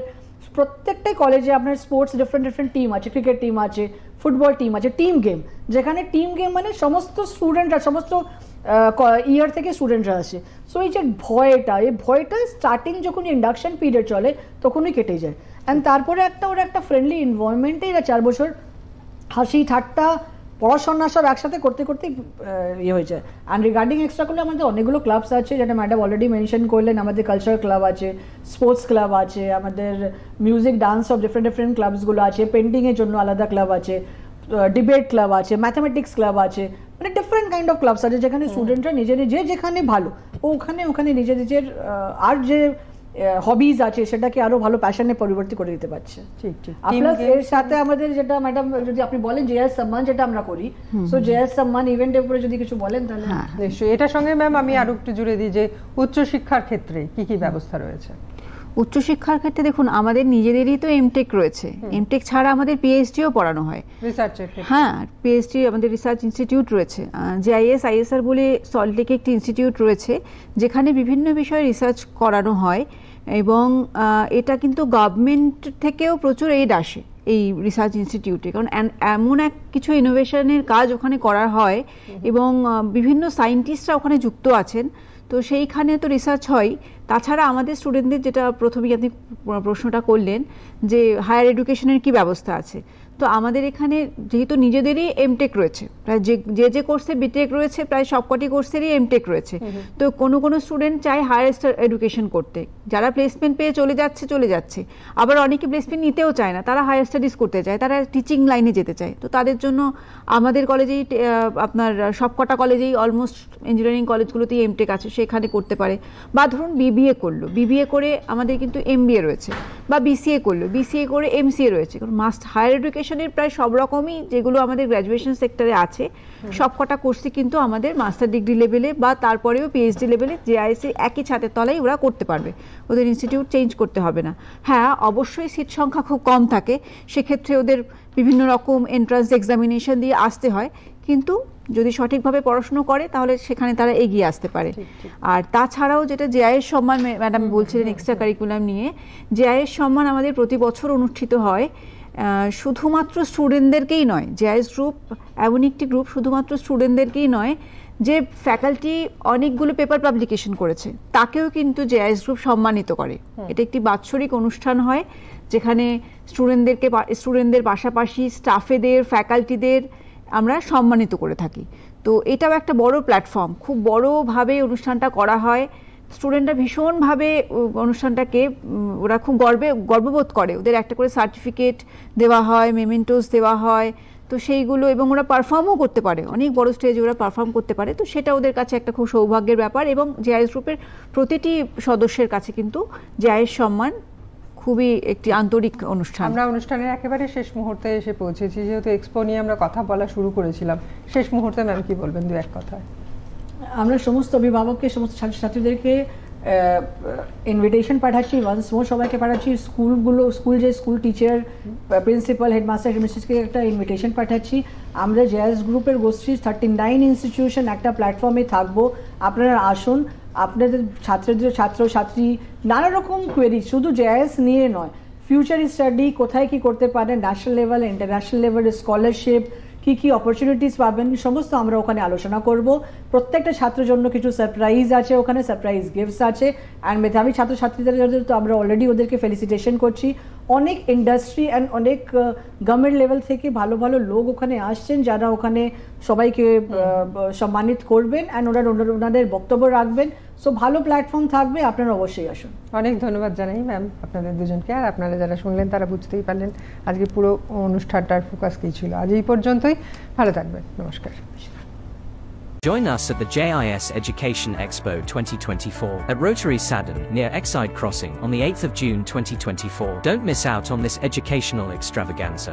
প্রত্যেকটাই কলেজে আপনার স্পোর্টস ডিফারেন্ট টিম আছে, ক্রিকেট টিম আছে, ফুটবল টিম আছে, টিম গেম, যেখানে টিম গেম মানে সমস্ত স্টুডেন্টরা, সমস্ত ইয়ার থেকে স্টুডেন্টরা আসে। সো এই যে ভয়টা স্টার্টিং যখন ইন্ডাকশন পিরিয়ড চলে তখনই কেটে যায়। অ্যান্ড তারপরে ওরা একটা ফ্রেন্ডলি এনভায়রনমেন্টে এরা 4 বছর হাসি ঠাট্টা পড়াশোনা সব একসাথে করতে করতে ইয়ে হয়ে যায়। অ্যান্ড রিগার্ডিং এক্সট্রা করলে আমাদের অনেকগুলো ক্লাবস আছে, যেটা ম্যাডাম অলরেডি মেনশন করলেন। আমাদের কালচারাল ক্লাব আছে, স্পোর্টস ক্লাব আছে, আমাদের মিউজিক ডান্স সব ডিফারেন্ট ক্লাবসগুলো আছে, পেন্টিংয়ের জন্য আলাদা ক্লাব আছে, ডিবেট ক্লাব আছে, ম্যাথামেটিক্স ক্লাব আছে, মানে ডিফারেন্ট কাইন্ড অফ ক্লাবস আছে, যেখানে স্টুডেন্টরা নিজে যেখানে ভালো ওখানে নিজের আর যে হবিজ আছে সেটাকে আরো ভালো প্যাশনে পরিবর্তিত করে দিতে পারছে। ঠিক ঠিক। প্লাস এর সাথে আমাদের যেটা ম্যাডাম যদি আপনি বলেন জেএস সম্মান যেটা আমরা করি, সো জেএস সম্মান ইভেন্টের উপরে যদি কিছু বলেন তাহলে। নিশ্চয়ই। এটার সঙ্গে ম্যাম আমি আরো একটু জুড়ে দিই যে উচ্চশিক্ষার ক্ষেত্রে কি কি ব্যবস্থা রয়েছে। উচ্চশিক্ষার ক্ষেত্রে দেখুন আমাদের নিজেদেরই তো এমটেক রয়েছে, এমটেক ছাড়া আমাদের পিএইচডিও পড়ানো হয় রিসার্চের ক্ষেত্রে। হ্যাঁ, পিএইচডি আমাদের রিসার্চ ইনস্টিটিউট রয়েছে, জেআইএস আইএসআর বলে সল্টলেকে একটি ইনস্টিটিউট রয়েছে যেখানে বিভিন্ন বিষয়ে রিসার্চ করানো হয়, এবং এটা কিন্তু গভর্নমেন্ট থেকেও প্রচুর এইড আসে এই রিসার্চ ইনস্টিটিউটে, কারণ এমন কিছু ইনোভেশনের কাজ ওখানে করা হয় এবং বিভিন্ন সায়েন্টিস্টরা ওখানে যুক্ত আছেন, তো সেইখানে তো রিসার্চ হয়। তাছাড়া আমাদের স্টুডেন্টদের যেটা প্রথমেই আপনি প্রশ্নটা করলেন যে হায়ার এডুকেশনের কি ব্যবস্থা আছে, তো আমাদের এখানে যেহেতু নিজেদেরই এমটেক রয়েছে, প্রায় যে কোর্সে বিটেক রয়েছে প্রায় সবকটি কোর্সেরই এমটেক রয়েছে, তো কোনো স্টুডেন্ট চায় হায়ার এডুকেশন করতে, যারা প্লেসমেন্ট পেয়ে চলে যাচ্ছে, আবার অনেকে প্লেসমেন্ট নিতেও চায় না, তারা হায়ার স্টাডিজ করতে চায়, তারা টিচিং লাইনে যেতে চায়। তো তাদের জন্য আমাদের কলেজেই আপনার সবকটা কলেজেই অলমোস্ট ইঞ্জিনিয়ারিং কলেজগুলোতেই এমটেক আছে, সেখানে করতে পারে। বা ধরুন বিবিএ করলো, বিবিএ করে আমাদের কিন্তু এমবিএ রয়েছে, বা বিসিএ করলো, বিসিএ করে এমসিএ রয়েছে, কারণ হায়ার এডুকেশনের প্রায় সব রকমই যেগুলো আমাদের গ্র্যাজুয়েশন সেক্টরে আছে সবকটা কোর্সই কিন্তু আমাদের মাস্টার ডিগ্রি লেভেলে বা তারপরেও পিএইচডি লেভেলে জেআইএসএ একই ছাদের তলায় ওরা করতে পারবে, ওদের ইনস্টিটিউট চেঞ্জ করতে হবে না। হ্যাঁ, অবশ্যই সিট সংখ্যা খুব কম থাকে, সেক্ষেত্রে ওদের বিভিন্ন রকম এন্ট্রান্স এক্সামিনেশন দিয়ে আসতে হয়, কিন্তু যদি সঠিকভাবে পড়াশুনো করে তাহলে সেখানে তারা এগিয়ে আসতে পারে। আর তাছাড়াও যেটা জেআইএস সম্মান ম্যাডাম বলছিলেন এক্সট্রা কারিকুলাম নিয়ে, জেআইএস সম্মান আমাদের প্রতি বছর অনুষ্ঠিত হয়, শুধুমাত্র স্টুডেন্টদেরকেই নয়, জেআইএস গ্রুপ এমন একটি গ্রুপ শুধুমাত্র স্টুডেন্টদেরকেই নয়, যে ফ্যাকাল্টি অনেকগুলো পেপার পাবলিকেশন করেছে তাকেও কিন্তু জেআইএস গ্রুপ সম্মানিত করে। এটা একটি বাৎসরিক অনুষ্ঠান হয় যেখানে স্টুডেন্টদের পাশাপাশি স্টাফেদের, ফ্যাকাল্টিদের আমরা সম্মানিত করে থাকি। তো এটাও একটা বড় প্ল্যাটফর্ম, খুব বড়ভাবে অনুষ্ঠানটা করা হয়, স্টুডেন্টরা ভীষণভাবে অনুষ্ঠানটাকে ওরা খুব গর্ববোধ করে, ওদের একটা করে সার্টিফিকেট দেওয়া হয়, মেমেন্টোস দেওয়া হয়, তো সেইগুলো, এবং ওরা পারফর্মও করতে পারে, অনেক বড় স্টেজে ওরা পারফর্ম করতে পারে, তো সেটা ওদের কাছে একটা খুব সৌভাগ্যের ব্যাপার। এবং জেআইএস গ্রুপের প্রতিটি সদস্যের কাছে কিন্তু জেআইএস সম্মান খুবই একটি আন্তরিক অনুষ্ঠান। আমরা অনুষ্ঠানের একেবারে শেষ মুহূর্তে এসে পৌঁছেছি, যেহেতু এক্সপো নিয়ে আমরা কথা বলা শুরু করেছিলাম, শেষ মুহূর্তে ম্যাম কি বলবেন দু এক কথায়? আমরা সমস্ত অভিভাবককে, সমস্ত ছাত্রছাত্রীদেরকে ইনভিটেশন পাঠাচ্ছি ওয়ান্স মোর সবাইকে পাঠাচ্ছি, স্কুল টিচার, প্রিন্সিপাল, হেডমাস্টার, হেডমিস্ট্রেসকে একটা ইনভিটেশন পাঠাচ্ছি। আমরা জেআইএস গ্রুপের গোষ্ঠী 39 ইনস্টিটিউশন একটা প্ল্যাটফর্মে থাকবো, আপনারা আসুন। আপনাদের ছাত্রছাত্রী নানা রকম কোয়েরি, শুধু জেআইএস নিয়ে নয়, ফিউচার স্টাডি কোথায় কি করতে পারেন, ন্যাশনাল লেভেল, ইন্টারন্যাশনাল লেভেলে স্কলারশিপ, কি অপরচুনিটিস পাবেন, সমস্ত আমরা ওখানে আলোচনা করব। প্রত্যেকটা ছাত্রের জন্য কিছু সারপ্রাইজ আছে, ওখানে সারপ্রাইজ গিফটস আছে। অ্যান্ড মেধাবী ছাত্রছাত্রীদের জন্য তো আমরা অলরেডি ওদেরকে ফেলিসিটেশন করছি। অনেক ইন্ডাস্ট্রি অ্যান্ড অনেক গভর্নমেন্ট লেভেল থেকে ভালো ভালো লোক ওখানে আসছেন, যারা ওখানে সবাইকে সম্মানিত করবেন অ্যান্ড ওনাদের বক্তব্য রাখবেন। সো ভালো প্ল্যাটফর্ম থাকবে, আপনারা অবশ্যই আসুন। অনেক ধন্যবাদ জানাই ম্যাম আপনাদের দুজনকে। আর আপনারা যারা শুনলেন তারা বুঝতেই পারলেন আজকে পুরো অনুষ্ঠানটার ফোকাস কী ছিল। আজ এই পর্যন্তই, ভালো থাকবেন, নমস্কার। Join us at the JIS Education Expo 2024 at Rotary Saddon near Exide Crossing on the 8th of June 2024. Don't miss out on this educational extravaganza.